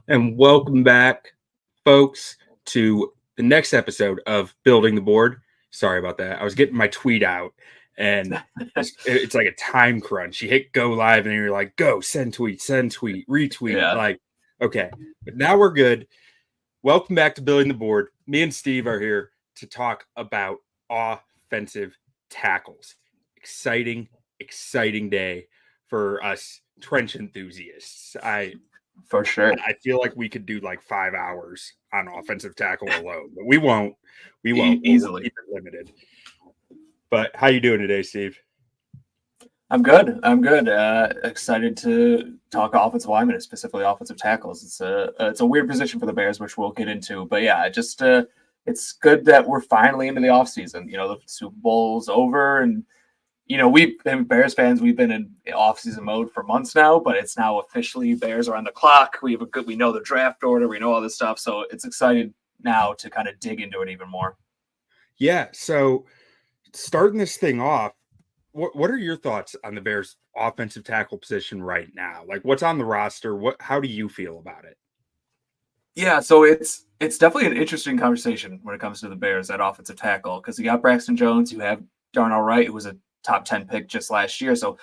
And welcome back, folks, to the next episode of Building the Board. Sorry about that. I was getting my tweet out, and it's like a time crunch. You hit go live, and you're like, go, send tweet, retweet. Yeah, Like, okay, but now we're good. Welcome back to Building the Board. Me and Steve are here to talk about offensive tackles. Exciting, exciting day for us trench enthusiasts. for sure. I feel like we could do like 5 hours on offensive tackle alone, but we won't. We won't. We'll Easily. keep it limited. But how you doing today, Steve? I'm good. I'm good. Excited to talk offensive linemen, specifically offensive tackles. It's a weird position for the Bears, which we'll get into. But yeah, it's good that we're finally into the offseason. The Super Bowl's over, and we've been Bears fans. We've been in offseason mode for months now, but it's now officially Bears are on the clock. We know the draft order. We know all this stuff, so it's excited now to kind of dig into it even more. Yeah. So starting this thing off, what are your thoughts on the Bears' offensive tackle position right now? Like, what's on the roster? How do you feel about it? Yeah, so it's definitely an interesting conversation when it comes to the Bears at offensive tackle because you got Braxton Jones, you have Darnell Wright, who was a top 10 pick just last year. So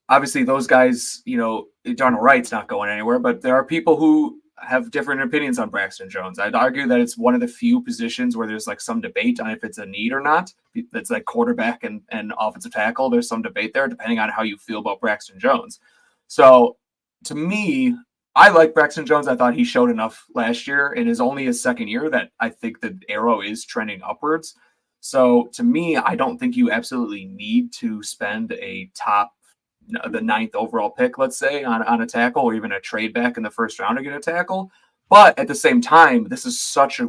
obviously those guys, Darnell Wright's not going anywhere, but there are people who have different opinions on Braxton Jones. I'd argue that it's one of the few positions where there's like some debate on if it's a need or not. It's like quarterback and offensive tackle. There's some debate there depending on how you feel about Braxton Jones. So to me, I like Braxton Jones. I thought he showed enough last year in his only his second year that I think the arrow is trending upwards. So to me, I don't think you absolutely need to spend the ninth overall pick, let's say, on a tackle or even a trade back in the first round to get a tackle. But at the same time, this is such a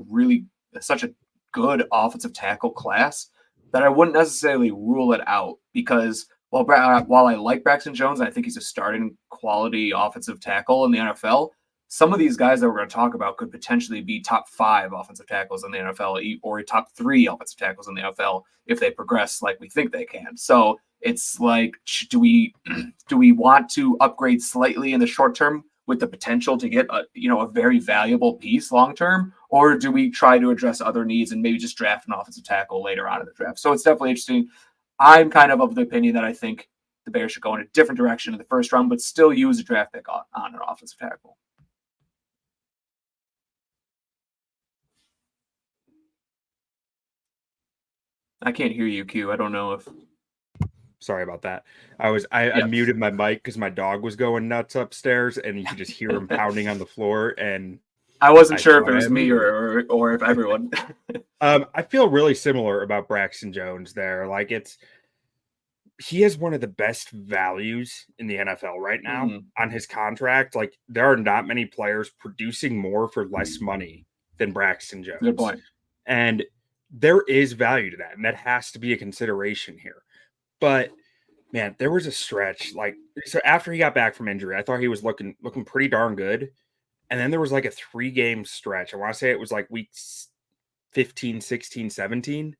good offensive tackle class that I wouldn't necessarily rule it out because while I like Braxton Jones, and I think he's a starting quality offensive tackle in the NFL, some of these guys that we're going to talk about could potentially be top 5 offensive tackles in the NFL or top 3 offensive tackles in the NFL if they progress like we think they can. So it's like, do we want to upgrade slightly in the short term with the potential to get a very valuable piece long term, or do we try to address other needs and maybe just draft an offensive tackle later on in the draft? So it's definitely interesting. I'm kind of the opinion that I think the Bears should go in a different direction in the first round, but still use a draft pick on an offensive tackle. I can't hear you, Q. I don't know if. Sorry about that. I muted my mic because my dog was going nuts upstairs, and you could just hear him pounding on the floor. And I wasn't sure if it was me or if everyone. I feel really similar about Braxton Jones there. Like he has one of the best values in the NFL right now on his contract. Like there are not many players producing more for less money than Braxton Jones. Good point. And there is value to that, and that has to be a consideration here. But man, there was a stretch so after he got back from injury, I thought he was looking pretty darn good. And then there was like a 3-game stretch. I want to say it was like weeks 15, 16, 17,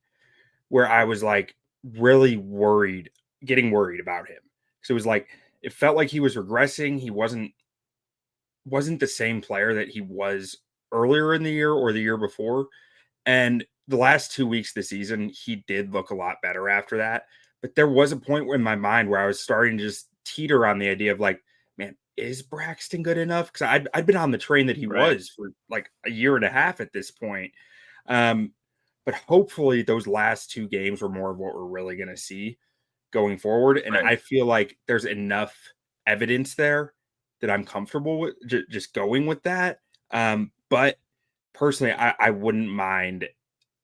where I was like really getting worried about him. So it was like it felt like he was regressing. He wasn't the same player that he was earlier in the year or the year before. And the last 2 weeks of the season, he did look a lot better after that. But there was a point in my mind where I was starting to just teeter on the idea of like, man, is Braxton good enough? Because I'd been on the train that he was for like a year and a half at this point. But hopefully those last 2 games were more of what we're really going to see going forward. And I feel like there's enough evidence there that I'm comfortable with just going with that. But personally, I wouldn't mind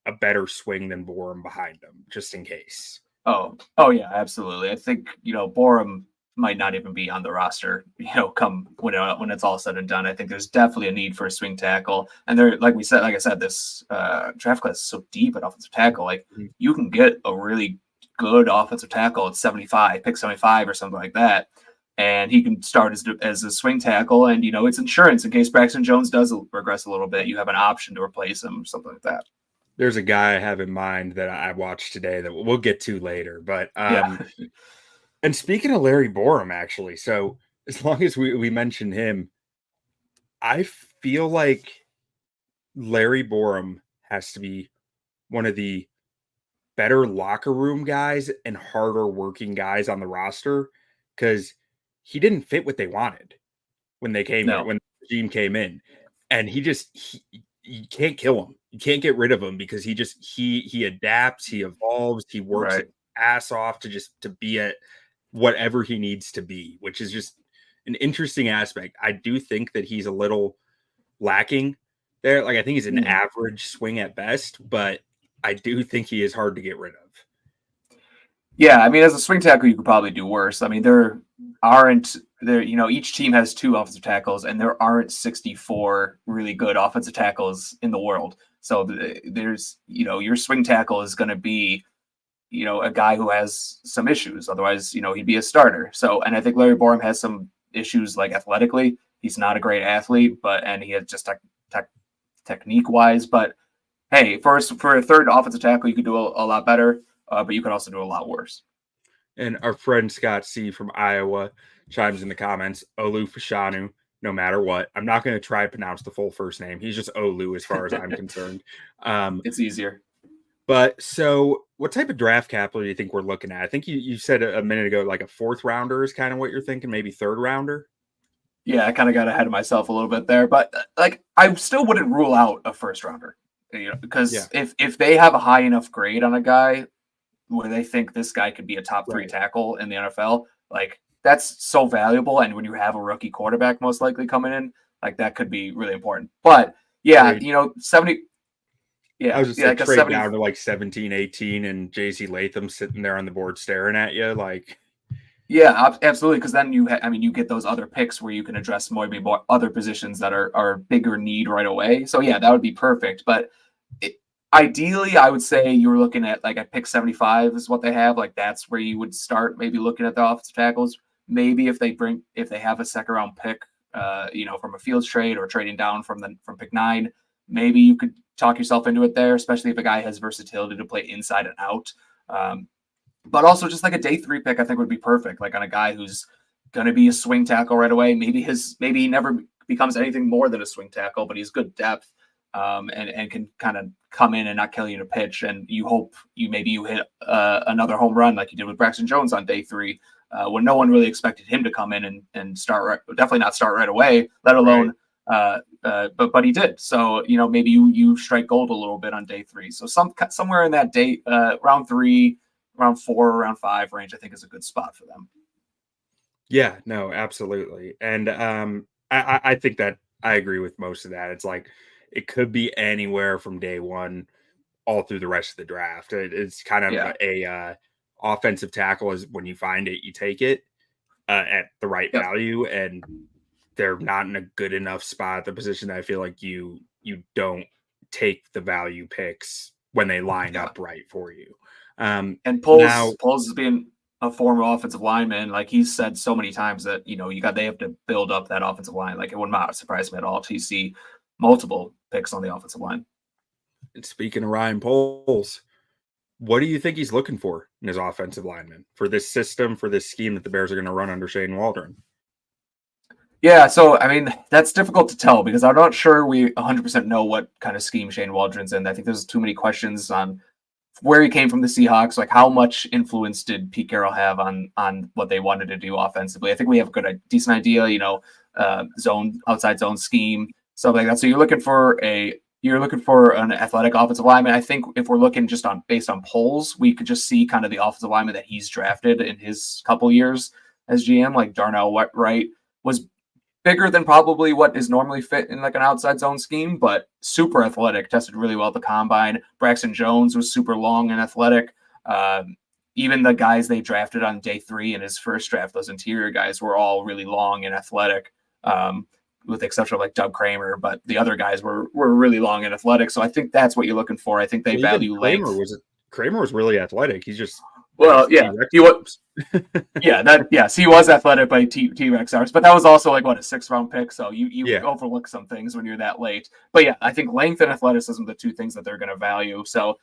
a better swing than Borum behind him, just in case. Oh yeah, absolutely. I think Borum might not even be on the roster. Come when it's all said and done, I think there's definitely a need for a swing tackle. And there, like I said, this draft class is so deep at offensive tackle. Like you can get a really good offensive tackle at 75, pick 75 or something like that. And he can start as a swing tackle, and it's insurance in case Braxton Jones does regress a little bit. You have an option to replace him, something like that. There's a guy I have in mind that I watched today that we'll get to later. But and speaking of Larry Borum, actually, so as long as we mention him, I feel like Larry Borum has to be one of the better locker room guys and harder working guys on the roster because he didn't fit what they wanted when they came here, No. when the regime came in. And you can't kill him. You can't get rid of him because he adapts, he evolves, he works his Right. ass off to be at whatever he needs to be, which is just an interesting aspect. I do think that he's a little lacking there. Like I think he's an Mhm. average swing at best, but I do think he is hard to get rid of. Yeah, I mean, as a swing tackle, you could probably do worse. I mean, aren't there, each team has two offensive tackles, and there aren't 64 really good offensive tackles in the world. So there's, your swing tackle is going to be, a guy who has some issues. Otherwise, he'd be a starter. So, and I think Larry Borum has some issues like athletically. He's not a great athlete, and he has just technique wise. But hey, for a third offensive tackle, you could do a lot better, but you could also do a lot worse. And our friend Scott C from Iowa chimes in the comments, Olu Fashanu, no matter what. I'm not going to try to pronounce the full first name. He's just Olu as far as I'm concerned. It's easier. But so what type of draft capital do you think we're looking at? I think you said a minute ago, like a fourth rounder is kind of what you're thinking, maybe third rounder. Yeah, I kind of got ahead of myself a little bit there, but like I still wouldn't rule out a first rounder, Yeah, because if they have a high enough grade on a guy where they think this guy could be a top three right. tackle in the NFL, like that's so valuable. And when you have a rookie quarterback most likely coming in, like that could be really important. But yeah, Trade. 70, I yeah, was just yeah, say like a trade 70. down to like 17, 18, and JC Latham sitting there on the board staring at you. Like, Yeah, absolutely. Because then you get those other picks where you can address maybe more other positions that are bigger need right away. So yeah, that would be perfect. But it, ideally, I would say you're looking at like at pick 75 is what they have. Like that's where you would start maybe looking at the offensive tackles. Maybe if they have a second round pick, from a Fields trade or trading down from pick 9, maybe you could talk yourself into it there, especially if a guy has versatility to play inside and out. But also just like a day 3 pick, I think would be perfect. Like on a guy who's going to be a swing tackle right away. Maybe he never becomes anything more than a swing tackle, but he's good depth, and can kind of come in and not kill you in a pitch. And you hope you hit another home run like you did with Braxton Jones on day 3, when no one really expected him to come in and start definitely not start right away, let right. alone. But he did. So maybe you strike gold a little bit on day 3. So somewhere in that day round 3, around 4, around 5 range, I think is a good spot for them. Yeah, no, absolutely. And I think that I agree with most of that. It's like it could be anywhere from day one all through the rest of the draft. It's kind of Yeah. offensive tackle is when you find it, you take it at the right Yep. value, and they're not in a good enough spot at the position that I feel like you don't take the value picks when they line Yeah. up right for you. And Now, Poles has been a former offensive lineman. Like he's said so many times that they have to build up that offensive line. Like it would not surprise me at all to see multiple picks on the offensive line. speaking of Ryan Poles, what do you think he's looking for in his offensive lineman for this system, for this scheme that the Bears are going to run under Shane Waldron? Yeah, so I mean that's difficult to tell because I'm not sure we 100% know what kind of scheme Shane Waldron's in. I think there's too many questions on where he came from the Seahawks. Like how much influence did Pete Carroll have on what they wanted to do offensively? I think we have a decent idea. Outside zone scheme, stuff like that. So you're looking for an athletic offensive lineman. I think if we're looking just based on polls, we could just see kind of the offensive lineman that he's drafted in his couple years as GM, like Darnell Wright was bigger than probably what is normally fit in like an outside zone scheme, but super athletic, tested really well at the combine. Braxton Jones was super long and athletic. Even the guys they drafted on day 3 in his first draft, those interior guys were all really long and athletic, with the exception of like Doug Kramer, but the other guys were really long and athletic. So I think that's what you're looking for. I think they Well, even value length. Kramer was really athletic. He's just Well, yeah, T-Rex he was. arms. Yes, he was athletic by T-Rex hours, but that was also like what, a 6th-round pick. So you Yeah, overlook some things when you're that late. But yeah, I think length and athleticism are the two things that they're going to value. So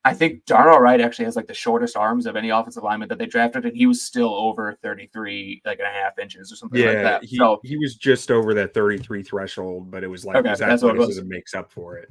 I think Darnell Wright actually has like the shortest arms of any offensive lineman that they drafted, and he was still over 33 like and a half inches or something like Yeah, that. he So he was just over that 33 threshold, but it was like okay, his that's what it was. athleticism makes up for it.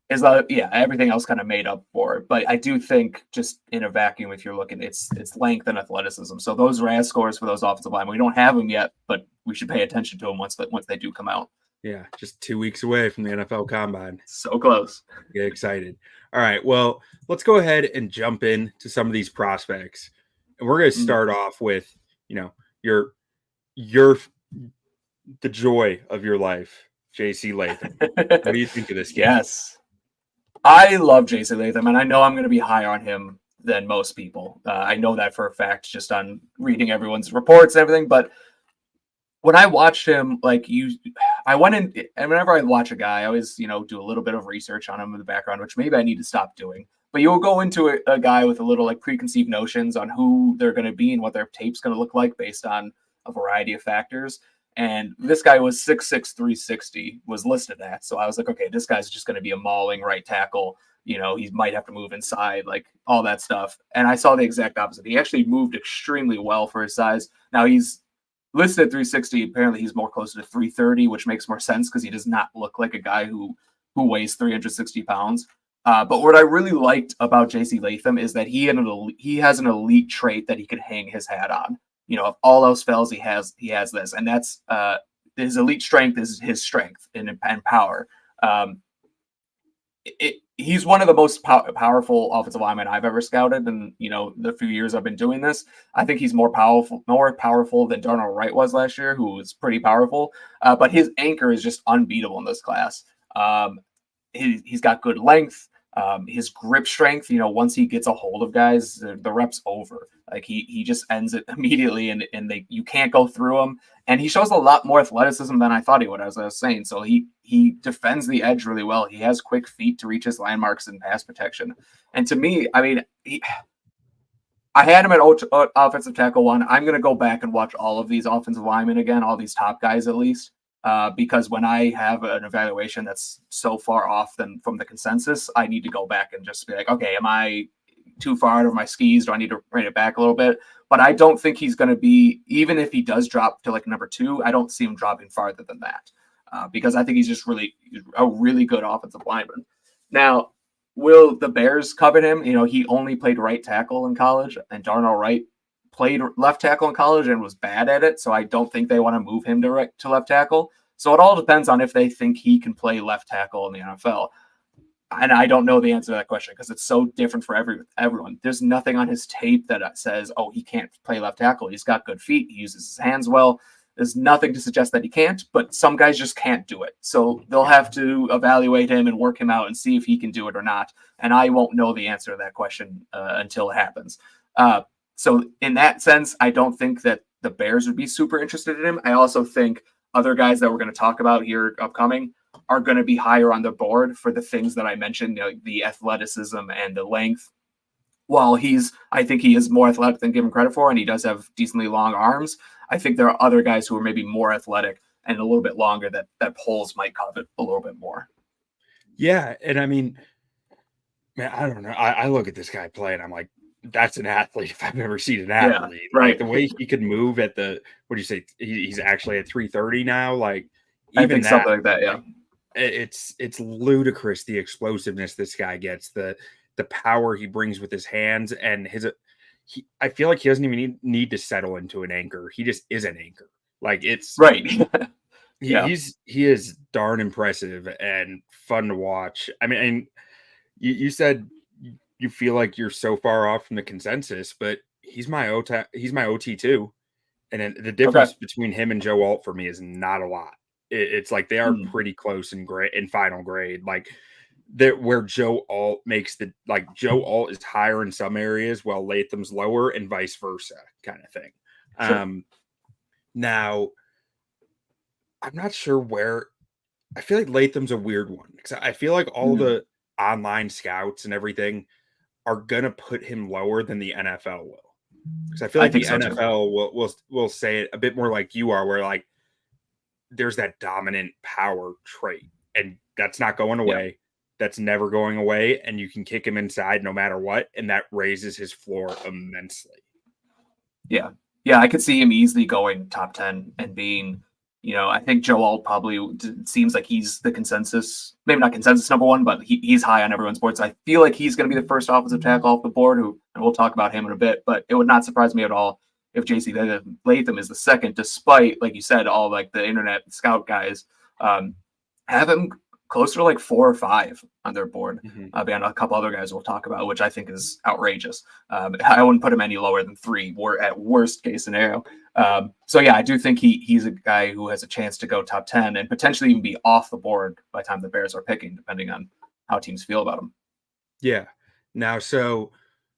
Is yeah, everything else kind of made up for it. But I do think just in a vacuum, if you're looking, it's length and athleticism. So those RAS scores for those offensive linemen, we don't have them yet, but we should pay attention to them once they do come out. Yeah, just 2 weeks away from the NFL Combine. So close. Get excited. All right, well, let's go ahead and jump into some of these prospects, and we're going to start off with, your your the joy of your life, J.C. Latham. What do you think of this kid? Yes, I love JC Latham, and I know I'm going to be higher on him than most people. I know that for a fact, just on reading everyone's reports and everything. But when I watched him, I went in, and whenever I watch a guy, I always, do a little bit of research on him in the background, which maybe I need to stop doing. But you'll go into a guy with a little like preconceived notions on who they're going to be and what their tape's going to look like based on a variety of factors. And this guy was 6'6", 360 was listed at. So I was like, okay, this guy's just going to be a mauling right tackle. He might have to move inside, like all that stuff. And I saw the exact opposite. He actually moved extremely well for his size. Now he's listed at 360. Apparently he's more closer to 330, which makes more sense because he does not look like a guy who weighs 360 pounds. But what I really liked about JC Latham is that he has an elite trait that he could hang his hat on. If all else fails, he has this, and that's his elite strength is his strength and power. He's one of the most powerful offensive linemen I've ever scouted, and the few years I've been doing this, I think he's more powerful than Darnell Wright was last year, who was pretty powerful. But his anchor is just unbeatable in this class. He's got good length. His grip strength, once he gets a hold of guys, the rep's over. Like he just ends it immediately, and you can't go through him. And he shows a lot more athleticism than I thought he would, as I was saying. So he defends the edge really well. He has quick feet to reach his landmarks and pass protection. And to me, I mean, I had him at offensive tackle 1. I'm going to go back and watch all of these offensive linemen again, all these top guys at least. Because when I have an evaluation that's so far off from the consensus, I need to go back and just be like, okay, am I too far out of my skis? Do I need to bring it back a little bit? But I don't think he's going to be, even if he does drop to like number 2, I don't see him dropping farther than that because I think he's just a really good offensive lineman. Now, will the Bears covet him? He only played right tackle in college, and Darnell Wright played left tackle in college and was bad at it. So I don't think they want to move him to left tackle. So it all depends on if they think he can play left tackle in the NFL. And I don't know the answer to that question because it's so different for everyone. There's nothing on his tape that says, oh, he can't play left tackle. He's got good feet. He uses his hands well. There's nothing to suggest that he can't, but some guys just can't do it. So they'll have to evaluate him and work him out and see if he can do it or not. And I won't know the answer to that question until it happens. So in that sense, I don't think that the Bears would be super interested in him. I also think other guys that we're going to talk about here upcoming are going to be higher on the board for the things that I mentioned, the athleticism and the length. While I think he is more athletic than given credit for, and he does have decently long arms, I think there are other guys who are maybe more athletic and a little bit longer that polls might covet a little bit more. Yeah, and I mean, man, I don't know. I look at this guy play, and I'm like, that's an athlete if I've ever seen an athlete. Yeah, right. Like the way he could move at what do you say? He's actually at 330 now. Like I even think that, something like that. Yeah, it's ludicrous the explosiveness this guy gets, the power he brings with his hands, and I feel like he doesn't even need to settle into an anchor. He just is an anchor. Like it's right. he is darn impressive and fun to watch. I mean, and you said you feel like you're so far off from the consensus, but he's my OT too. And then the difference between him and Joe Alt for me is not a lot. It's like they are pretty close in final grade. Like where Joe Alt Joe Alt is higher in some areas while Latham's lower and vice versa kind of thing. Sure. Now I'm not sure where. I feel like Latham's a weird one because I feel like all the online scouts and everything are gonna put him lower than the NFL will, because I feel like the NFL will say it a bit more like you are, where like there's that dominant power trait, and that's not going away. that's never going away, and you can kick him inside no matter what, and that raises his floor immensely. Yeah. Yeah, I could see him easily going top 10 and being, I think Joe Alt probably seems like he's the consensus, maybe not consensus number one, but he's high on everyone's board. So I feel like he's going to be the first offensive tackle off the board, and we'll talk about him in a bit, but it would not surprise me at all if JC Latham is the second, despite, like you said, all like the internet scout guys have him closer to like 4 or 5 on their board, beyond a couple other guys we'll talk about, which I think is outrageous. I wouldn't put him any lower than 3. We're at worst case scenario. So yeah, I do think he's a guy who has a chance to go top 10 and potentially even be off the board by the time the Bears are picking, depending on how teams feel about him. Yeah. Now, so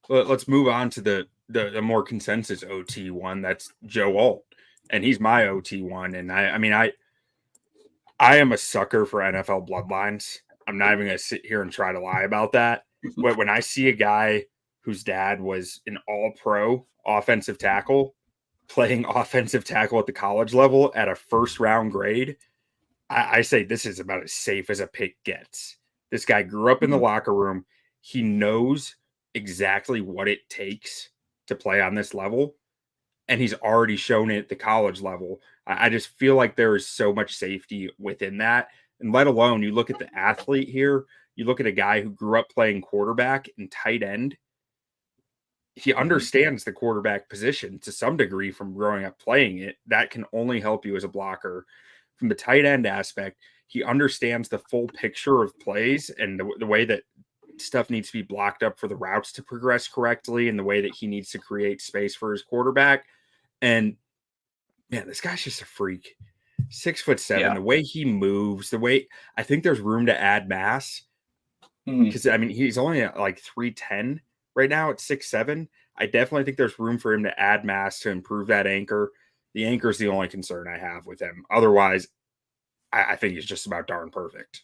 let's move on to the more consensus OT one. That's Joe Alt, and he's my OT one. And I am a sucker for NFL bloodlines. I'm not even going to sit here and try to lie about that. But when I see a guy whose dad was an all-pro offensive tackle playing offensive tackle at the college level at a first-round grade, I say this is about as safe as a pick gets. This guy grew up in the locker room. He knows exactly what it takes to play on this level, and he's already shown it at the college level. I just feel like there is so much safety within that. And let alone, you look at the athlete here, you look at a guy who grew up playing quarterback and tight end. He understands the quarterback position to some degree from growing up playing it. That can only help you as a blocker. From the tight end aspect, he understands the full picture of plays and the way that stuff needs to be blocked up for the routes to progress correctly and the way that he needs to create space for his quarterback. And man, this guy's just a freak. 6'7", Yeah. the way he moves, the way I think there's room to add mass. Because I mean, he's only at like 310 right now at 6'7". I definitely think there's room for him to add mass to improve that anchor. The anchor is the only concern I have with him. Otherwise, I think he's just about darn perfect.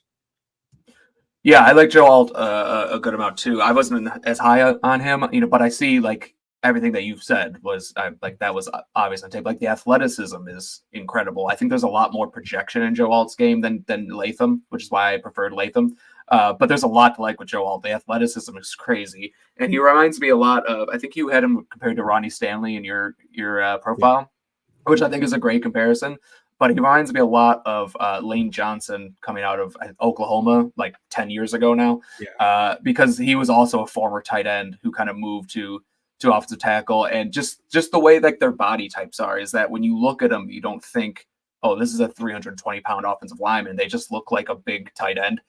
Yeah, I like Joe Alt a good amount too. I wasn't as high on him, but I see like everything that you've said was like that was obvious on tape. Like the athleticism is incredible. I think there's a lot more projection in Joe Alt's game than Latham, which is why I preferred Latham. But there's a lot to like with Joe Alt. The athleticism is crazy, and he reminds me a lot of. I think you had him compared to Ronnie Stanley in your profile, which I think is a great comparison. But he reminds me a lot of Lane Johnson coming out of Oklahoma like 10 years ago now, because he was also a former tight end who kind of moved to offensive tackle. And just the way like their body types are is that when you look at them, you don't think, oh, this is a 320-pound offensive lineman. They just look like a big tight end.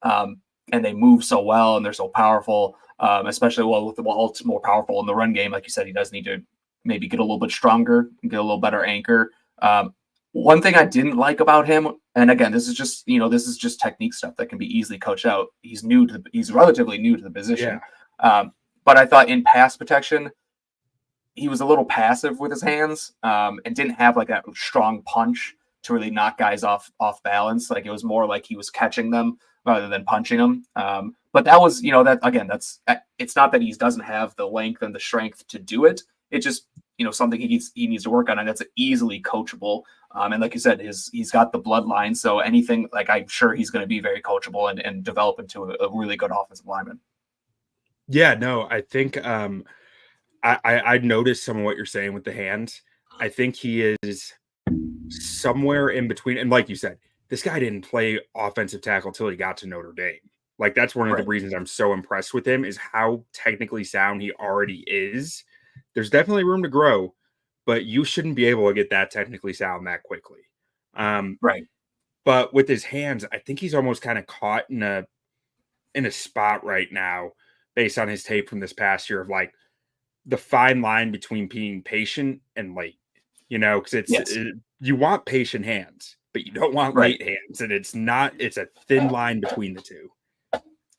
And they move so well and they're so powerful, especially with the Walt's more powerful in the run game. Like you said, he does need to maybe get a little bit stronger and get a little better anchor. One thing I didn't like about him, and again, this is just technique stuff that can be easily coached out. He's relatively new to the position. But I thought in pass protection, he was a little passive with his hands, and didn't have like that strong punch to really knock guys off balance. Like it was more like he was catching them rather than punching them. But that was, that again, it's not that he doesn't have the length and the strength to do it. It just, something he needs to work on, and that's easily coachable. And like you said, he's got the bloodline, so anything, like I'm sure he's going to be very coachable and develop into a really good offensive lineman. Yeah, no, I think I noticed some of what you're saying with the hands. I think he is somewhere in between, and like you said, this guy didn't play offensive tackle till he got to Notre Dame. Like that's one of the reasons I'm so impressed with him is how technically sound he already is. There's definitely room to grow, but you shouldn't be able to get that technically sound that quickly. But with his hands, I think he's almost kind of caught in a spot right now based on his tape from this past year of like the fine line between being patient and late, because you want patient hands, but you don't want late hands. And it's a thin line between the two.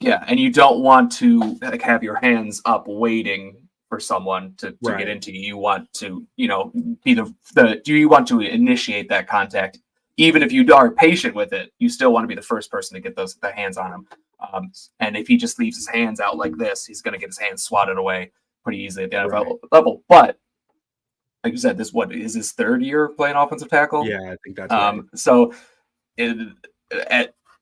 Yeah. And you don't want to like have your hands up waiting for someone to get into you. You want to, be you want to initiate that contact. Even if you are patient with it, you still want to be the first person to get the hands on him. And if he just leaves his hands out like this, he's going to get his hands swatted away pretty easily at the NFL level. But like you said, this is his 3rd year playing offensive tackle. Yeah, I think that's right. So in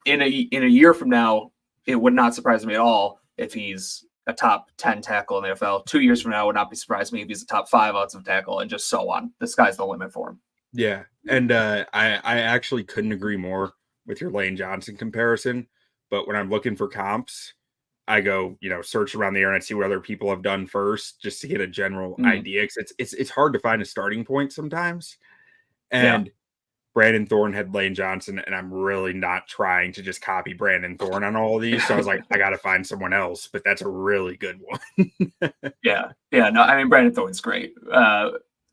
a year from now, it would not surprise me at all if he's a top 10 tackle in the NFL. 2 years from now, would not be surprised me if he's a top 5 offensive tackle, and just so on. The sky's the limit for him. Yeah, and I actually couldn't agree more with your Lane Johnson comparison. But when I'm looking for comps, I go, search around the internet, see what other people have done first, just to get a general idea. Because it's hard to find a starting point sometimes. And Brandon Thorne had Lane Johnson, and I'm really not trying to just copy Brandon Thorne on all of these. So I was like, I got to find someone else, but that's a really good one. Yeah. No, I mean, Brandon Thorne's great.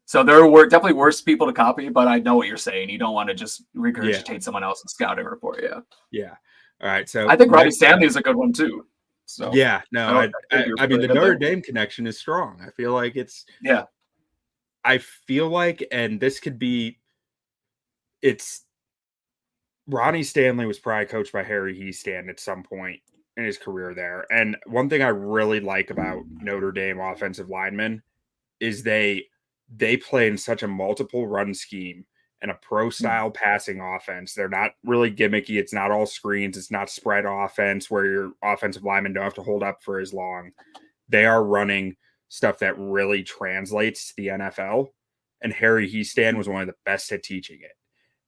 So there were definitely worse people to copy, but I know what you're saying. You don't want to just regurgitate someone else's scouting report. Yeah. All right. So I think Robbie Stanley is a good one too. So yeah, no, I mean the Notre Dame connection is strong. I feel like I feel like, and this could be, Ronnie Stanley was probably coached by Harry Hiestand at some point in his career there. And one thing I really like about Notre Dame offensive linemen is they play in such a multiple run scheme and a pro style passing offense. They're not really gimmicky. It's not all screens. It's not spread offense where your offensive linemen don't have to hold up for as long. They are running stuff that really translates to the NFL. And Harry Hiestand was one of the best at teaching it.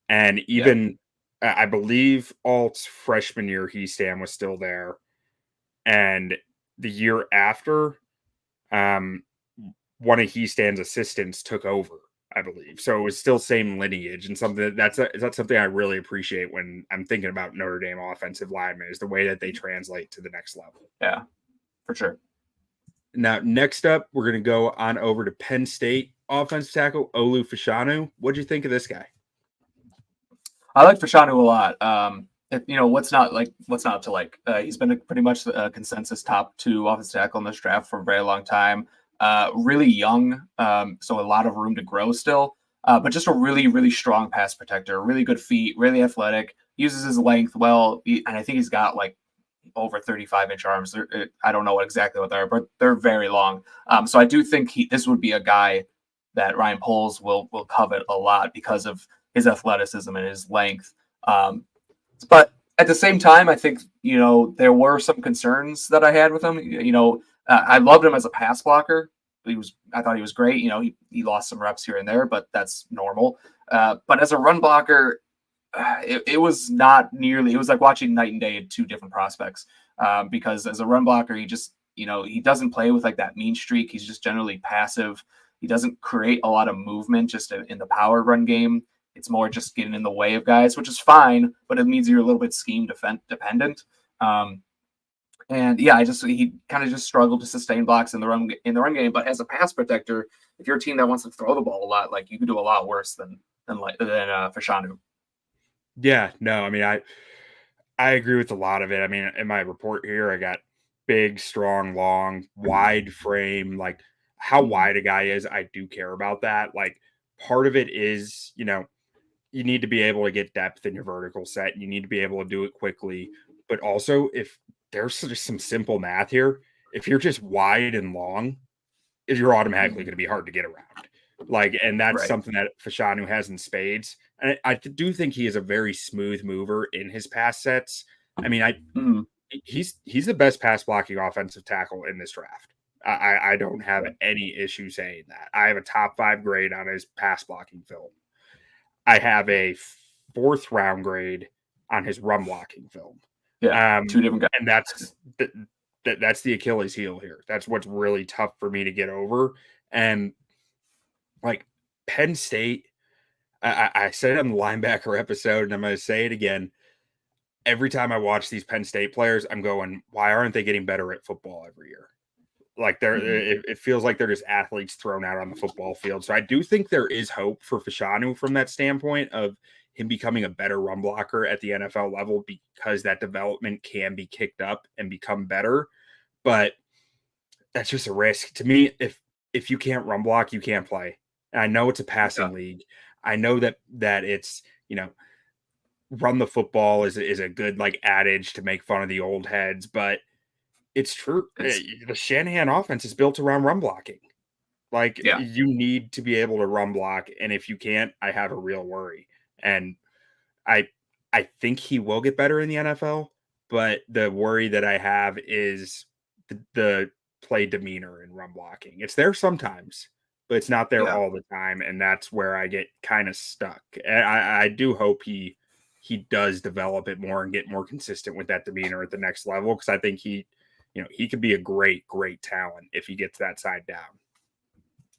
And even I believe Alt's freshman year, Hiestand was still there. And the year after, one of Hiestand's assistants took over, I believe. So it was still same lineage, and that's something I really appreciate when I'm thinking about Notre Dame offensive linemen, is the way that they translate to the next level. Yeah, for sure. Now, next up, we're going to go on over to Penn State offensive tackle Olu Fashanu. What'd you think of this guy? I like Fashanu a lot. What's not to like? He's been pretty much a consensus top 2 offensive tackle in this draft for a very long time. Really young, so a lot of room to grow still. But just a really, really strong pass protector. Really good feet. Really athletic. Uses his length well, and I think he's got like over 35-inch arms. I don't know exactly what they are, but they're very long. So I do think this would be a guy that Ryan Poles will covet a lot because of his athleticism and his length. But at the same time, I think, there were some concerns that I had with him. I loved him as a pass blocker. I thought he was great. He lost some reps here and there, but that's normal. But as a run blocker, it was not nearly. It was like watching night and day at 2 different prospects. Because as a run blocker, he just, he doesn't play with like that mean streak. He's just generally passive. He doesn't create a lot of movement just in the power run game. It's more just getting in the way of guys, which is fine, but it means you're a little bit scheme dependent. And yeah, he kind of just struggled to sustain blocks in the run game. But as a pass protector, if you're a team that wants to throw the ball a lot, like you could do a lot worse than Fashanu. Yeah, no, I mean I agree with a lot of it. I mean, in my report here, I got big, strong, long, wide frame. Like how wide a guy is, I do care about that. Like part of it is, you need to be able to get depth in your vertical set. You need to be able to do it quickly. But also, if there's just some simple math here, if you're just wide and long, you're automatically going to be hard to get around. Like, and that's something that Fashanu has in spades. And I do think he is a very smooth mover in his pass sets. I mean, he's the best pass blocking offensive tackle in this draft. I don't have any issue saying that. I have a top 5 grade on his pass blocking film. I have a 4th round grade on his run blocking film. Yeah, 2 different guys. And that's the Achilles heel here. That's what's really tough for me to get over. And like Penn State, I said it on the linebacker episode, and I'm going to say it again. Every time I watch these Penn State players, I'm going, why aren't they getting better at football every year? Like it feels like they're just athletes thrown out on the football field. So I do think there is hope for Fashanu from that standpoint of him becoming a better run blocker at the NFL level, because that development can be kicked up and become better. But that's just a risk to me. If you can't run block, you can't play. And I know it's a passing league. I know that it's, run the football is a good like adage to make fun of the old heads, but it's true. The Shanahan offense is built around run blocking. Like you need to be able to run block. And if you can't, I have a real worry. And I think he will get better in the NFL, but the worry that I have is the play demeanor and run blocking. It's there sometimes, but it's not there Yeah. all the time, and that's where I get kind of stuck. And I do hope he does develop it more and get more consistent with that demeanor at the next level, because I think he could be a great talent if he gets that side down.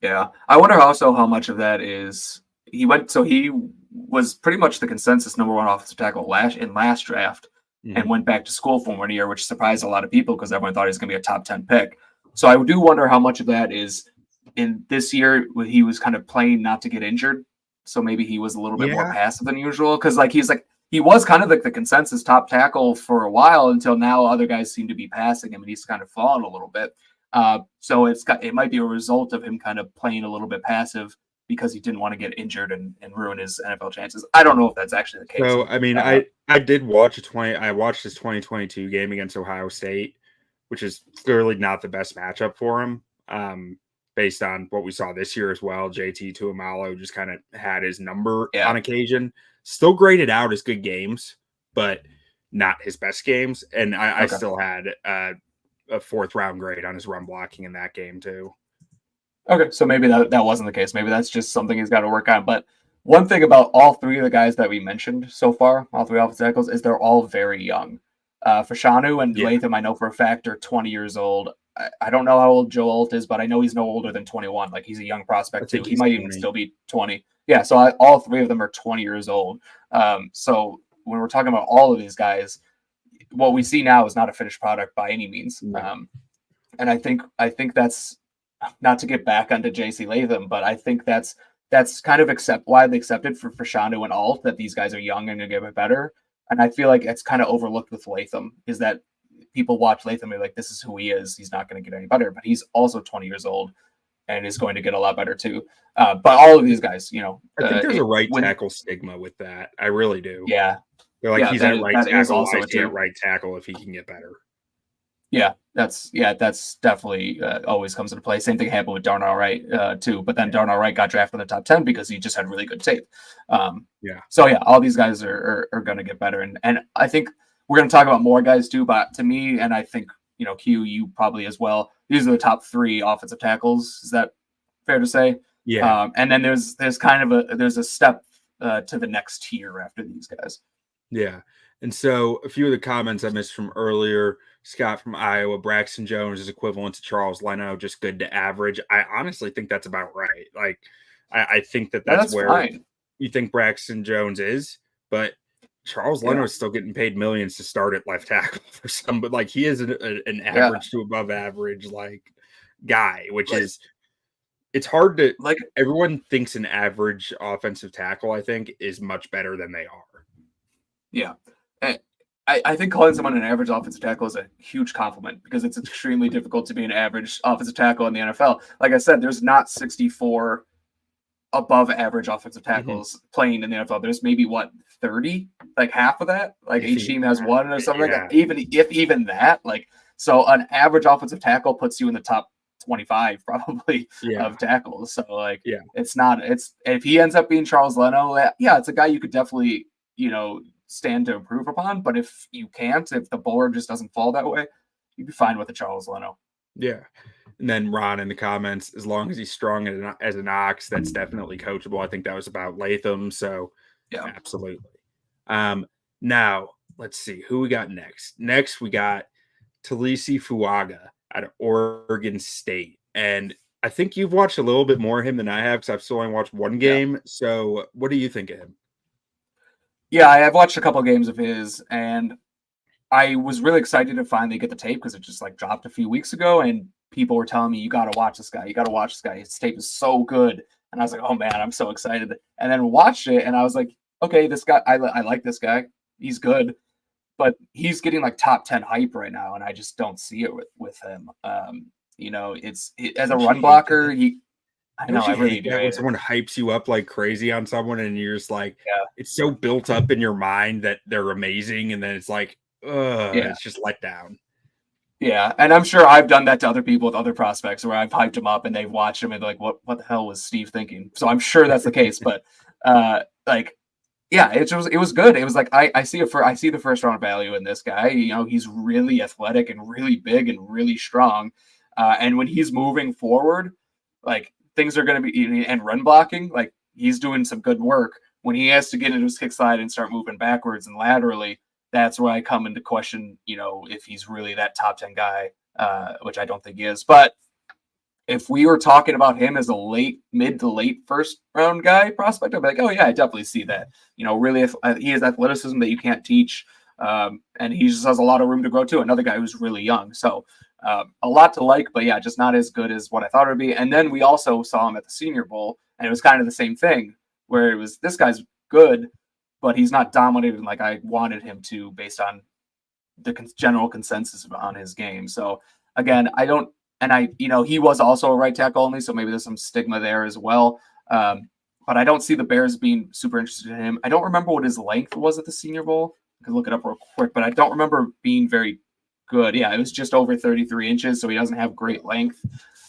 Yeah. I wonder also how much of that is he was pretty much the consensus number one offensive tackle last draft and went back to school for 1 year, which surprised a lot of people because everyone thought he was going to be a top 10 pick. So I do wonder how much of that is in this year when he was kind of playing not to get injured. So maybe he was a little bit more passive than usual. Cause he was kind of like the consensus top tackle for a while until now other guys seem to be passing him and he's kind of fallen a little bit. So it might be a result of him kind of playing a little bit passive because he didn't want to get injured and ruin his NFL chances. I don't know if that's actually the case. So I mean, I did watch I watched his 2022 game against Ohio State, which is clearly not the best matchup for him. Based on what we saw this year as well, JT Tuamalo just kind of had his number on occasion. Still graded out as good games, but not his best games. And I still had a 4th round grade on his run blocking in that game too. Okay, so maybe that wasn't the case. Maybe that's just something he's got to work on. But one thing about all 3 of the guys that we mentioned so far, all 3 offensive tackles, is they're all very young. Fashanu and Latham, I know for a fact, are 20 years old. I don't know how old Joe Alt is, but I know he's no older than 21. Like, he's a young prospect too. He might even still be 20. Yeah, so all 3 of them are 20 years old. So when we're talking about all of these guys, what we see now is not a finished product by any means. And I think that's not to get back onto JC Latham, but I think that's kind of widely accepted for Fashanu and Alt that these guys are young and going to get better. And I feel like it's kind of overlooked with Latham is that people watch Latham and be like, this is who he is. He's not going to get any better, but he's also 20 years old and is going to get a lot better too. But all of these guys, I think there's a right tackle stigma with that. I really do. Yeah. They're like, he's at right tackle. I see at right tackle if he can get better. Yeah, that's definitely always comes into play. Same thing happened with Darnell Wright too, but then Darnell Wright got drafted in the top 10 because he just had really good tape. So yeah, all these guys are going to get better, and I think we're going to talk about more guys too. But to me, and I think Q, you probably as well. These are the top 3 offensive tackles. Is that fair to say? Yeah. And then there's kind of a step to the next tier after these guys. Yeah. And so a few of the comments I missed from earlier. Scott from Iowa, Braxton Jones is equivalent to Charles Leno, just good to average. I honestly think that's about right. Like, I think that's where fine. You think Braxton Jones is, but Charles Leno is still getting paid millions to start at left tackle for some, but like he is an average to above average guy, which is it's hard to everyone thinks an average offensive tackle, I think, is much better than they are. Yeah. I think calling someone an average offensive tackle is a huge compliment because it's extremely difficult to be an average offensive tackle in the NFL. Like I said, there's not 64 above average offensive tackles playing in the NFL. There's maybe 30, like half of that. Like each team has one or something like that. Even that, so an average offensive tackle puts you in the top 25 probably of tackles. So it's if he ends up being Charles Leno, it's a guy you could definitely stand to improve upon. But if you can't, if the board just doesn't fall that way, you'd be fine with a Charles Leno. Yeah. And then Ron in the comments, as long as he's strong as an ox, that's definitely coachable. I think that was about Latham. So yeah, absolutely. Now let's see who we got next. Next we got Talisi Fuaga out of Oregon State. And I think you've watched a little bit more of him than I have because I've still only watched one game. So what do you think of him? Yeah, I have watched a couple of games of his, and I was really excited to finally get the tape because it just dropped a few weeks ago, and people were telling me, you got to watch this guy. You got to watch this guy. His tape is so good. And I was like, oh man, I'm so excited. And then watched it, and I was like, okay, this guy, I like this guy. He's good, but he's getting top 10 hype right now, and I just don't see it with him. It's as a run blocker, I know, I really do. When someone hypes you up like crazy on someone, and you're just it's so built up in your mind that they're amazing, and then it's it's just let down. Yeah, and I'm sure I've done that to other people with other prospects where I've hyped them up and they've watched them and they're like, what the hell was Steve thinking? So I'm sure that's the case, but Yeah, it was good. It was like I see I see the first round value in this guy. He's really athletic and really big and really strong. And when he's moving forward, like things are going to be and run blocking, like he's doing some good work. When he has to get into his kick slide and start moving backwards and laterally, that's where I come into question. If he's really that top 10 guy, which I don't think he is. But if we were talking about him as a mid to late first round guy prospect, I'd be like, oh yeah, I definitely see that. Really, he has athleticism that you can't teach, and he just has a lot of room to grow too. Another guy who's really young, so a lot to like, but yeah, just not as good as what I thought it would be. And then we also saw him at the Senior Bowl, and it was kind of the same thing, where it was this guy's good, but he's not dominating like I wanted him to, based on the general consensus on his game. So again, I don't. And he was also a right tackle only, so maybe there's some stigma there as well. But I don't see the Bears being super interested in him. I don't remember what his length was at the Senior Bowl. I could look it up real quick, but I don't remember being very good. Yeah, it was just over 33 inches, so he doesn't have great length.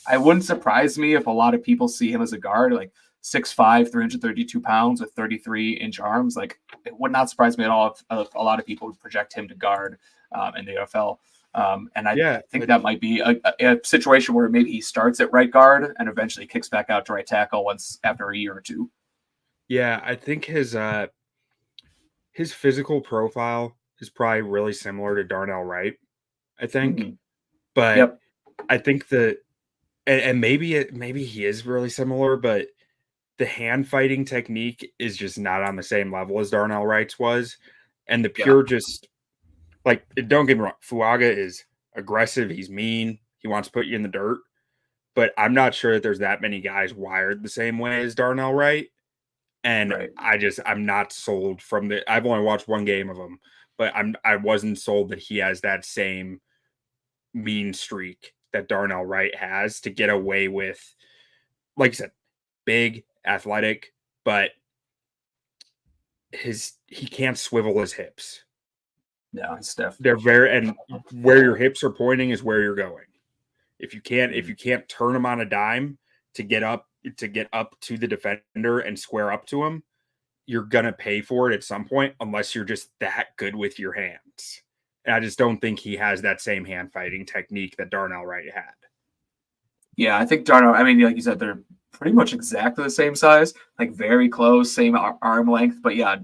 I wouldn't surprise me if a lot of people see him as a guard, like 6'5", 332 pounds with 33-inch arms. Like, it would not surprise me at all if a lot of people would project him to guard in the NFL. And I think that might be a situation where maybe he starts at right guard and eventually kicks back out to right tackle once after a year or two. Yeah, I think his physical profile is probably really similar to Darnell Wright, I think. Mm-hmm. But Yep. I think and maybe he is really similar, but the hand fighting technique is just not on the same level as Darnell Wright's was. And the Yeah. pure just like, don't get me wrong, Fuaga is aggressive, he's mean, he wants to put you in the dirt. But I'm not sure that there's that many guys wired the same way as Darnell Wright. And Right. I'm not sold from I've only watched one game of him, but I wasn't sold that he has that same mean streak that Darnell Wright has to get away with, like I said, big, athletic, but he can't swivel his hips. Yeah, it's definitely. They're and where your hips are pointing is where you're going. If you can't turn them on a dime to get up to the defender and square up to him, you're gonna pay for it at some point, unless you're just that good with your hands. And I just don't think he has that same hand fighting technique that Darnell Wright had. Yeah, I think Darnell, I mean, like you said, they're pretty much exactly the same size, like very close, same arm length. But yeah,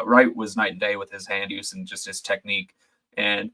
Wright was night and day with his hand use and just his technique. And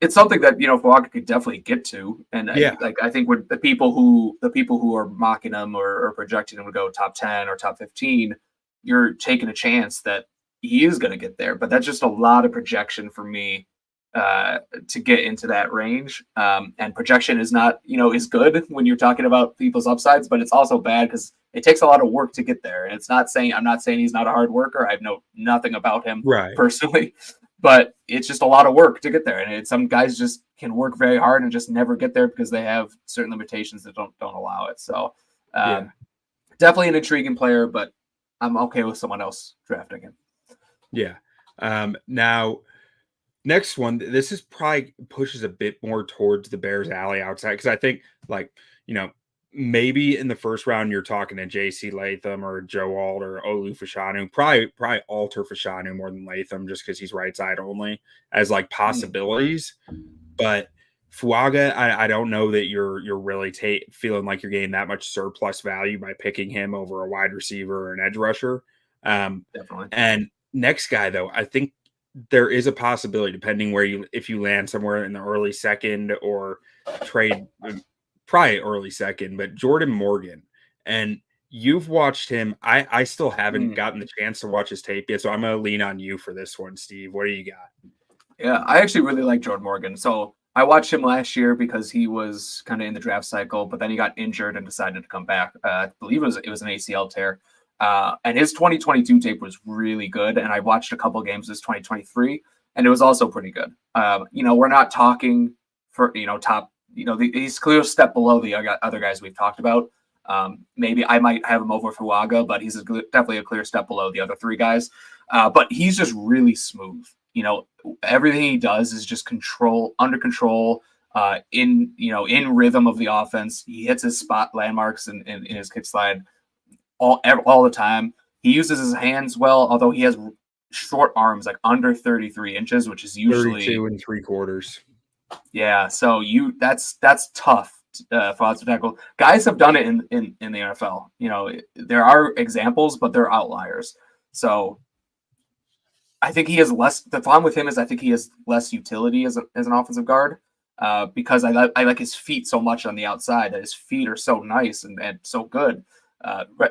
it's something that Fuaga could definitely get to, and I think with the people who are mocking him or projecting him to go top 10 or top 15, you're taking a chance that he is going to get there. But that's just a lot of projection for me to get into that range. And projection is not is good when you're talking about people's upsides, but it's also bad because it takes a lot of work to get there. And I'm not saying he's not a hard worker. I know nothing about him personally. But it's just a lot of work to get there, and some guys just can work very hard and just never get there because they have certain limitations that don't allow it. So, definitely an intriguing player, but I'm okay with someone else drafting him. Yeah. Now, next one. This is probably pushes a bit more towards the Bears' alley outside, because I think maybe in the first round you're talking to J.C. Latham or Joe Alt or Olu Fashanu, probably Alter Fashanu more than Latham, just because he's right side only, as like possibilities. But Fuaga, I don't know that you're really feeling like you're getting that much surplus value by picking him over a wide receiver or an edge rusher. Definitely. And next guy, though, I think there is a possibility, depending if you land somewhere in the early second or trade. Probably early second, but Jordan Morgan. And you've watched him. I still haven't gotten the chance to watch his tape yet, so I'm going to lean on you for this one, Steve. What do you got? Yeah, I actually really like Jordan Morgan. So I watched him last year because he was kind of in the draft cycle, but then he got injured and decided to come back. I believe it was an ACL tear. And his 2022 tape was really good. And I watched a couple games this 2023, and it was also pretty good. We're not talking for, top, he's clear step below the other guys we've talked about. Maybe I might have him over Fuaga, but he's definitely a clear step below the other three guys. But he's just really smooth. Everything he does is just under control, in rhythm of the offense. He hits his spot landmarks in his kick slide all the time. He uses his hands well, although he has short arms, like under 33 inches, which is usually 32 and 3/4. yeah. So that's tough for offensive tackle. Guys have done it in the NFL. You know, there are examples, but they're outliers. So I think he has less. The problem with him is I think he has less utility as an offensive guard because I like his feet so much on the outside. That his feet are so nice and so good.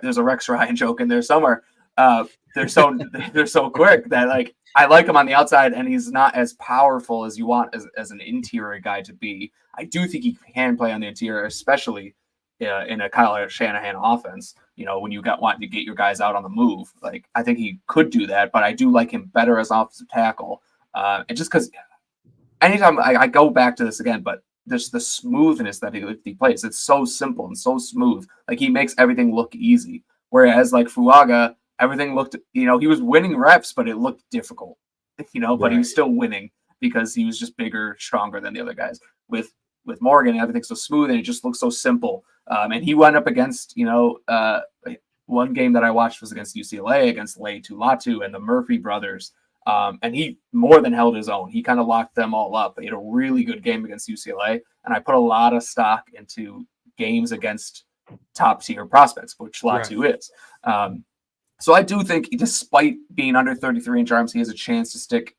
There's a Rex Ryan joke in there somewhere. They're so they're so quick that like I like him on the outside, and he's not as powerful as you want as an interior guy to be. I do think he can play on the interior, especially in a Kyle Shanahan offense. You know, when you want to get your guys out on the move, like I think he could do that. But I do like him better as offensive tackle, and just because anytime I go back to this again, but there's the smoothness that he plays. It's so simple and so smooth. Like he makes everything look easy. Whereas like Fuaga, everything looked, you know, he was winning reps, but it looked difficult, you know, but he Right. was still winning because he was just bigger, stronger than the other guys. With Morgan, everything's so smooth and it just looks so simple. And he went up against, you know, one game that I watched was against UCLA, against Lei Tulatu and the Murphy brothers. And he more than held his own. He kind of locked them all up. He had a really good game against UCLA. And I put a lot of stock into games against top tier prospects, which Right. Latu is. So I do think, despite being under 33 inch arms, he has a chance to stick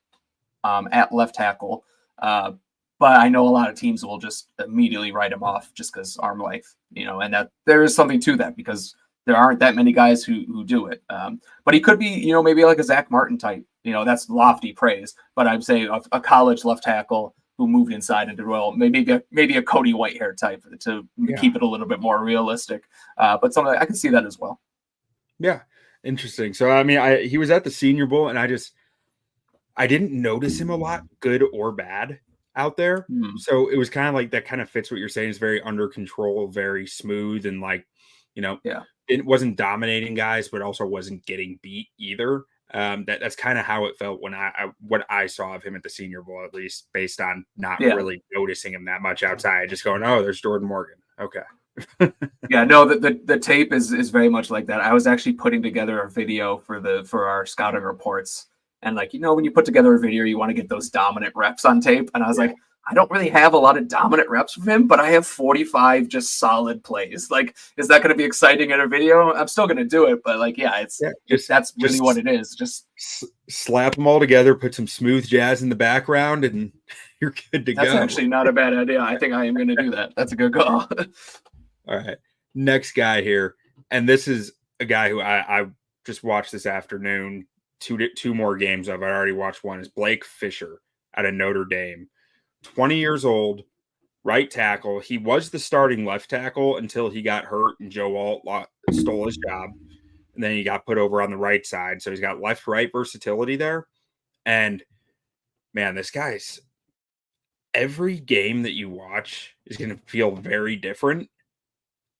at left tackle. But I know a lot of teams will just immediately write him off just because arm length, you know, and that there is something to that because there aren't that many guys who do it. But he could be, you know, maybe like a Zach Martin type. You know, that's lofty praise, but I'd say a college left tackle who moved inside into well, maybe a Cody Whitehair type to Yeah. keep it a little bit more realistic. But something I can see that as well. Yeah. Interesting. So I mean, he was at the Senior Bowl, and I didn't notice him a lot, good or bad, out there. Hmm. So it was kind of like that. Kind of fits what you're saying. It's very under control, very smooth, and like, you know, Yeah. it wasn't dominating guys, but also wasn't getting beat either. That's kind of how it felt when what I saw of him at the Senior Bowl, at least based on not Yeah. really noticing him that much outside, just going, oh, there's Jordan Morgan. Okay. Yeah, no, the tape is very much like that. I was actually putting together a video for our scouting reports, and like you know, when you put together a video, you want to get those dominant reps on tape. And I was Yeah. like, I don't really have a lot of dominant reps from him, but I have 45 just solid plays. Like, is that going to be exciting in a video? I'm still going to do it, but like, yeah, Yeah. that's really what Just it is. Just slap them all together, put some smooth jazz in the background, and you're good to that's go. actually not a bad idea. I think I am going to do that. That's a good call. All right. Next guy here. And this is a guy who I just watched this afternoon. Two more games of. I already watched one. Is Blake Fisher out of Notre Dame. 20 years old, right tackle. He was the starting left tackle until he got hurt and Joe Alt stole his job. And then he got put over on the right side. So he's got left-right versatility there. And man, this guy's every game that you watch is going to feel very different.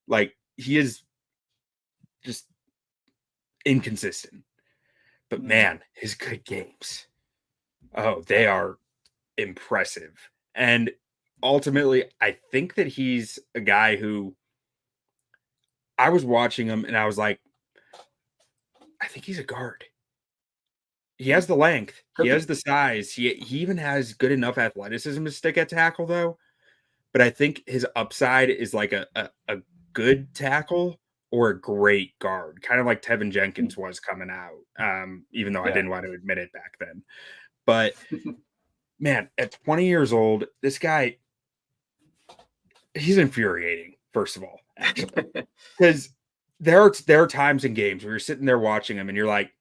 Like he is just inconsistent. But man, his good games. Oh, they are impressive. And ultimately, I think that he's a guy who I was watching him and I was like, I think he's a guard. He has the length, he Could has be. the size, he even has good enough athleticism to stick at tackle though. But I think his upside is like a good tackle or a great guard, kind of like Tevin Jenkins was coming out. Even though I Yeah. didn't want to admit it back then. But man, at 20 years old, this guy, he's infuriating, first of all, actually. Because there are times in games where you're sitting there watching him and you're like,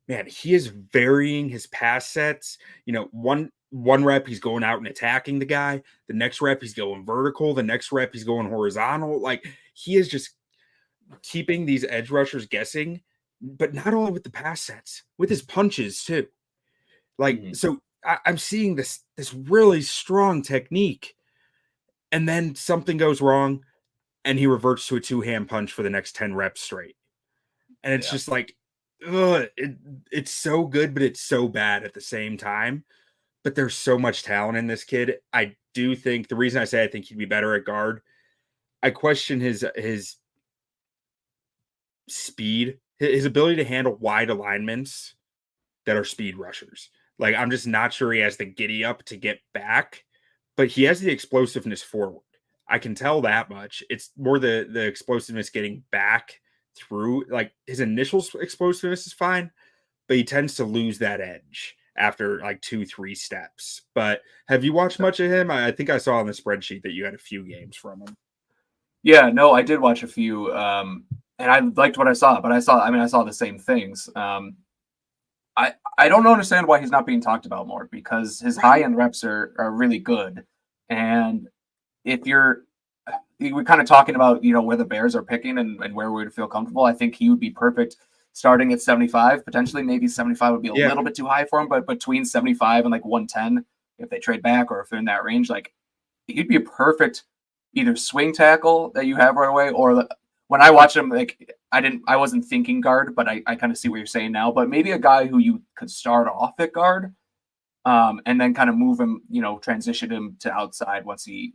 man, he is varying his pass sets. You know, one rep he's going out and attacking the guy. The next rep he's going vertical. The next rep he's going horizontal. Like he is just keeping these edge rushers guessing, but not only with the pass sets, with his punches too. Like Mhm. so, I'm seeing this really strong technique, and then something goes wrong, and he reverts to a two-hand punch for the next 10 reps straight. And it's Yeah. just like, ugh, it's so good, but it's so bad at the same time. But there's so much talent in this kid. I do think the reason I say I think he'd be better at guard, I question his speed his ability to handle wide alignments that are speed rushers. Like, I'm just not sure he has the giddy up to get back, but he has the explosiveness forward. I can tell that much. It's more the explosiveness getting back through. Like, his initial explosiveness is fine, but he tends to lose that edge after like 2-3 steps. But have you watched much of him? I think I saw on the spreadsheet that you had a few games from him. Yeah, no, I did watch a few, and I liked what I saw. But I saw the same things. I don't understand why he's not being talked about more, because his high end reps are really good. And if we're kind of talking about, where the Bears are picking and where we would feel comfortable, I think he would be perfect starting at 75. Potentially, maybe 75 would be a little bit too high for him, but between 75 and like 110, if they trade back or if they're in that range, like he'd be a perfect either swing tackle that you have right away, or when I watched him, like I wasn't thinking guard, but I kind of see what you're saying now. But maybe a guy who you could start off at guard, and then kind of move him, transition him to outside once he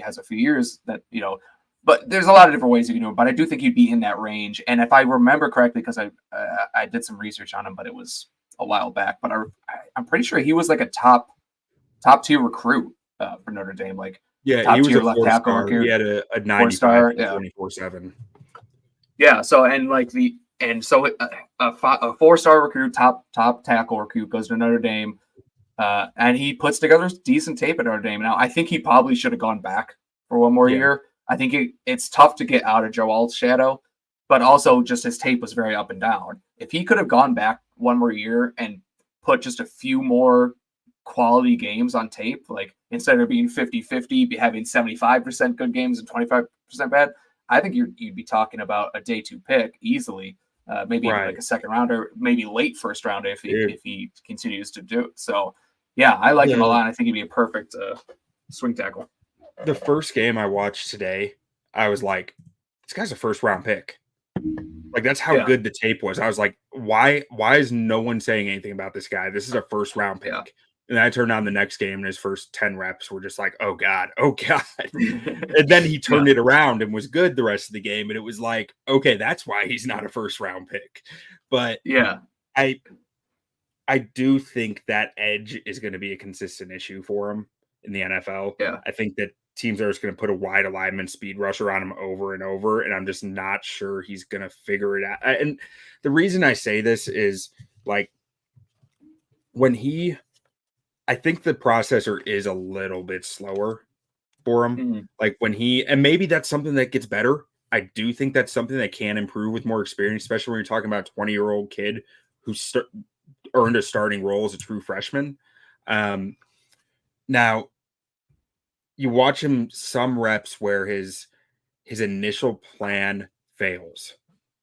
has a few years that. But there's a lot of different ways you can do it. But I do think he'd be in that range. And if I remember correctly, because I did some research on him, but it was a while back. But I'm pretty sure he was like a top tier recruit for Notre Dame, like top he was tier a left tackle recruit. He had a 95 4-star, 24/7. Yeah. So a 4-star recruit, top tackle recruit goes to Notre Dame, and he puts together decent tape at Notre Dame. Now I think he probably should have gone back for one more year. I think it's tough to get out of Joe Alt's shadow, but also just his tape was very up and down. If he could have gone back one more year and put just a few more quality games on tape, like instead of being 50-50, be having 75% good games and 25% bad, I think you'd be talking about a day 2 pick easily, maybe even like a second rounder, maybe late first rounder if he continues to do it. So yeah, I like him a lot. I think he'd be a perfect swing tackle. The first game I watched today, I was like, this guy's a first round pick. Like, that's how good the tape was. I was like, why is no one saying anything about this guy? This is a first round pick. Yeah. And I turned on the next game, and his first 10 reps were just like, oh God. And then he turned it around and was good the rest of the game. And it was like, okay, that's why he's not a first round pick. But yeah, I do think that edge is going to be a consistent issue for him in the NFL. Yeah. I think that teams are just going to put a wide alignment speed rusher on him over and over, and I'm just not sure he's going to figure it out. And the reason I say this is, like, I think the processor is a little bit slower for him. Mm-hmm. Like and maybe that's something that gets better. I do think that's something that can improve with more experience, especially when you're talking about a 20-year-old kid who earned a starting role as a true freshman. Now, you watch him some reps where his initial plan fails.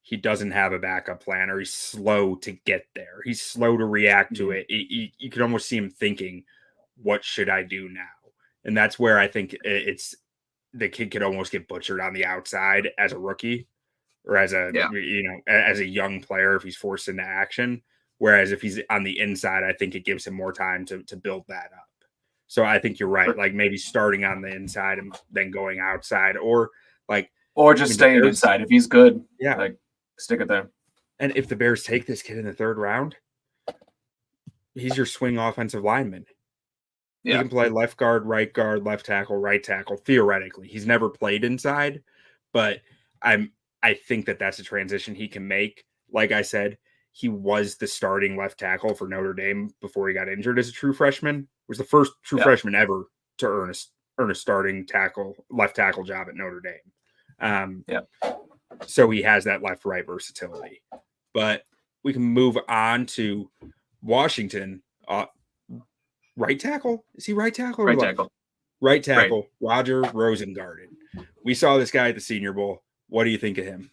He doesn't have a backup plan, or he's slow to get there. He's slow to react to it. You could almost see him thinking, what should I do now? And that's where I think it's the kid could almost get butchered on the outside as a rookie, or as as a young player if he's forced into action. Whereas if he's on the inside, I think it gives him more time to build that up. So I think you're right. Like maybe starting on the inside and then going outside, or just staying inside if he's good. Yeah, like stick it there. And if the Bears take this kid in the 3rd round, he's your swing offensive lineman. Yeah. He can play left guard, left tackle, right tackle. Theoretically, he's never played inside, but I think that's a transition he can make. Like I said, he was the starting left tackle for Notre Dame before he got injured as a true freshman. Was the first true freshman ever to earn a starting left tackle job at Notre Dame. So he has that left-right versatility. But we can move on to Washington. Right tackle? Is he right tackle? Right tackle. Right tackle, right. Roger Rosengarten. We saw this guy at the Senior Bowl. What do you think of him?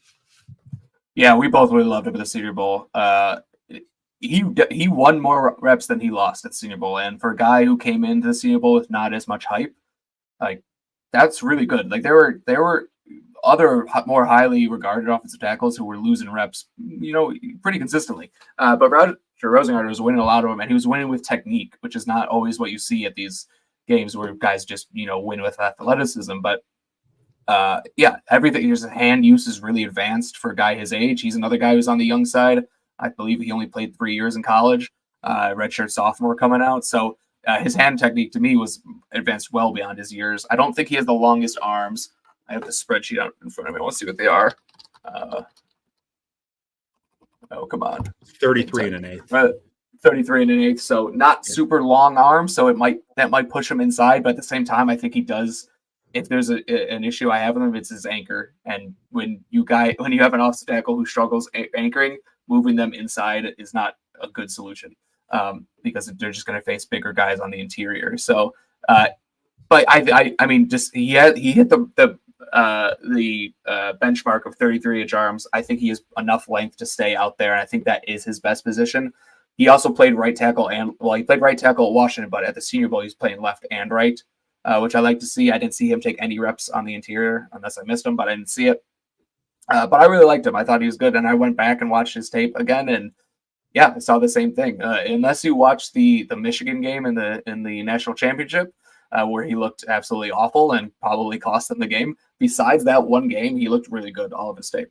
Yeah, we both really loved him at the Senior Bowl. He won more reps than he lost at the Senior Bowl. And for a guy who came into the Senior Bowl with not as much hype, like, that's really good. Like, there were other more highly regarded offensive tackles who were losing reps, pretty consistently. But Roger Rosengarten was winning a lot of them, and he was winning with technique, which is not always what you see at these games where guys just, win with athleticism. But yeah, everything. His hand use is really advanced for a guy his age. He's another guy who's on the young side. I believe he only played 3 years in college, redshirt sophomore coming out. So his hand technique to me was advanced well beyond his years. I don't think he has the longest arms. I have the spreadsheet out in front of me. Let's see what they are. Oh, come on. 33 and an eighth. 33 and an eighth. So not super long arms. So that might push him inside. But at the same time, I think he does. If there's an issue I have with him, it's his anchor. And when you have an offensive tackle who struggles anchoring, moving them inside is not a good solution because they're just going to face bigger guys on the interior. So, but I mean, just he hit the benchmark of 33-inch arms. I think he has enough length to stay out there, and I think that is his best position. He also played right tackle he played right tackle at Washington, but at the Senior Bowl he's playing left and right, which I like to see. I didn't see him take any reps on the interior unless I missed him, but I didn't see it. But I really liked him. I thought he was good, and I went back and watched his tape again, and yeah, I saw the same thing. Unless you watch the Michigan game in the national championship, where he looked absolutely awful and probably cost them the game. Besides that one game, he looked really good all of his tape.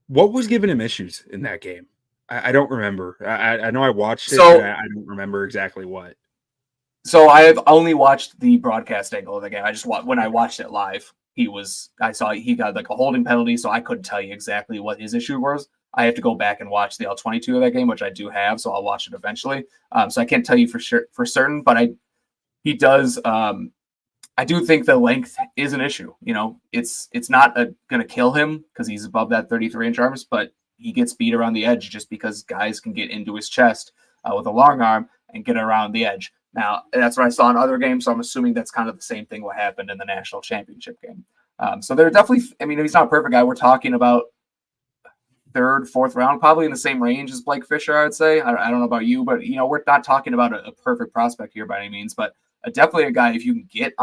What was giving him issues in that game? I don't remember. I know I watched it, but I don't remember exactly what. So I have only watched the broadcast angle of the game. When I watched it live, I saw he got like a holding penalty, so I couldn't tell you exactly what his issue was. I have to go back and watch the L-22 of that game, which I do have, so I'll watch it eventually. So I can't tell you for certain, but he does. I do think the length is an issue. You know, it's not going to kill him because he's above that 33-inch arms, but he gets beat around the edge just because guys can get into his chest with a long arm and get around the edge. Now, that's what I saw in other games, so I'm assuming that's kind of the same thing what happened in the national championship game. So they're definitely, I mean, he's not a perfect guy. We're talking about third, fourth round, probably in the same range as Blake Fisher, I would say. I don't know about you, but, you know, we're not talking about a perfect prospect here by any means, but definitely a guy, if you can get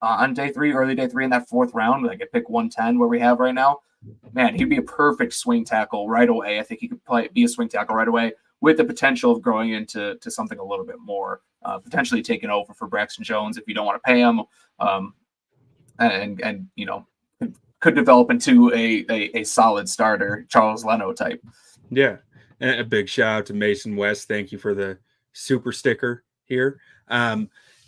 on day 3, early day 3 in that fourth round, like at pick 110 where we have right now, man, he'd be a perfect swing tackle right away. I think he could be a swing tackle right away with the potential of growing into something a little bit more, potentially taking over for Braxton Jones if you don't want to pay him, and you know, could develop into a solid starter, Charles Leno type. Yeah, and a big shout out to Mason West. Thank you for the super sticker here.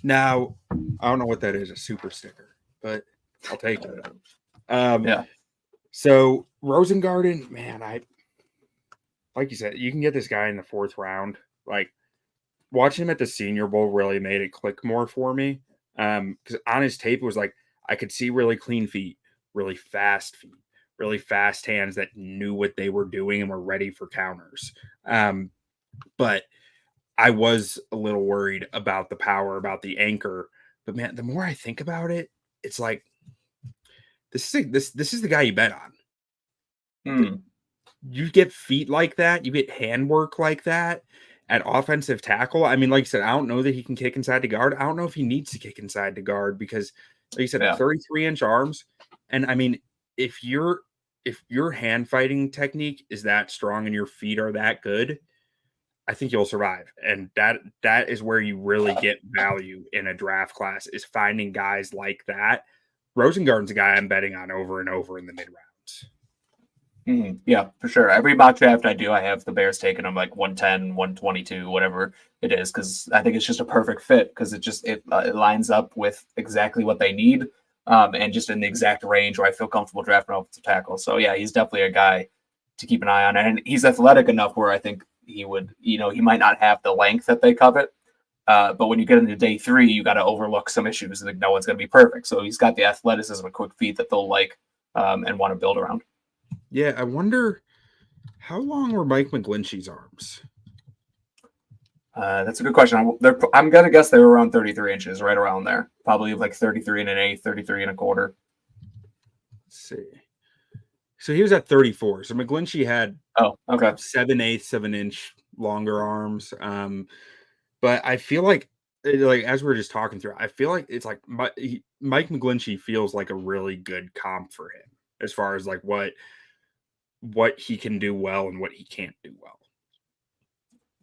Now, I don't know what that is, a super sticker, but I'll take it. Yeah. So Rosengarten, man, like you said, you can get this guy in the fourth round. Like watching him at the Senior Bowl really made it click more for me. Because on his tape it was like I could see really clean feet, really fast hands that knew what they were doing and were ready for counters. But I was a little worried about the power, about the anchor. But man, the more I think about it, it's like this is the guy you bet on. You get feet like that, you get handwork like that at offensive tackle. I mean, like you said, I don't know that he can kick inside to guard. I don't know if he needs to kick inside to guard because, like you said, 33-inch arms. And I mean, if your hand fighting technique is that strong and your feet are that good, I think you'll survive. And that is where you really get value in a draft class, is finding guys like that. Rosengarten's a guy I'm betting on over and over in the mid rounds. Yeah, for sure. Every mock draft I do, I have the Bears taking them like 110, 122, whatever it is, because I think it's just a perfect fit because it lines up with exactly what they need, and just in the exact range where I feel comfortable drafting offensive tackle. So yeah, he's definitely a guy to keep an eye on, and he's athletic enough where I think he would, you know, he might not have the length that they covet, but when you get into day 3, you got to overlook some issues. Like no one's going to be perfect, so he's got the athleticism and quick feet that they'll like and want to build around. Yeah, I wonder how long were Mike McGlinchey's arms? That's a good question. I'm going to guess they were around 33 inches, right around there. Probably like 33 and an eighth, 33 and a quarter. Let's see. So he was at 34. So McGlinchey had 7/8 of an inch longer arms. But I feel like as we are just talking through, I feel like it's like Mike McGlinchey feels like a really good comp for him as far as like what he can do well and what he can't do well.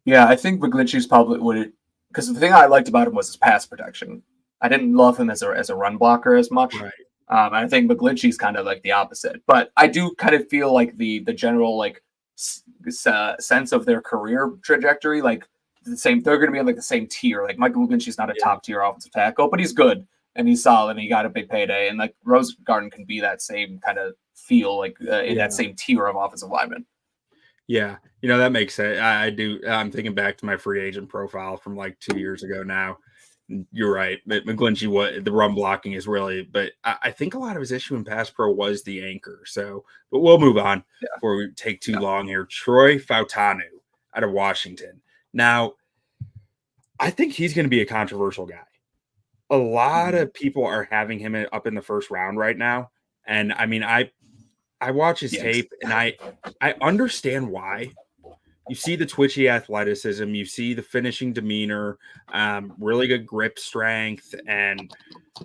Yeah, I think McGlinchey's probably because the thing I liked about him was his pass protection. I didn't love him as a run blocker as much. Right. And I think McGlinchey's kind of like the opposite. But I do kind of feel like the general like sense of their career trajectory, like the same. They're going to be on like the same tier. Like Michael McGlinchey's not a top tier offensive tackle, but he's good and he's solid and he got a big payday. And like Rosengarten can be that same kind of feel, like in that same tier of offensive lineman. Yeah, that makes sense. I do. I'm thinking back to my free agent profile from like 2 years ago now. You're right. McGlinchey, what the run blocking is really, but I think a lot of his issue in pass pro was the anchor. So, but we'll move on before we take too long here. Troy Fautanu out of Washington. Now, I think he's going to be a controversial guy. A lot of people are having him up in the first round right now. And I mean, I watch his tape and I understand why. You see the twitchy athleticism, you see the finishing demeanor, really good grip strength, and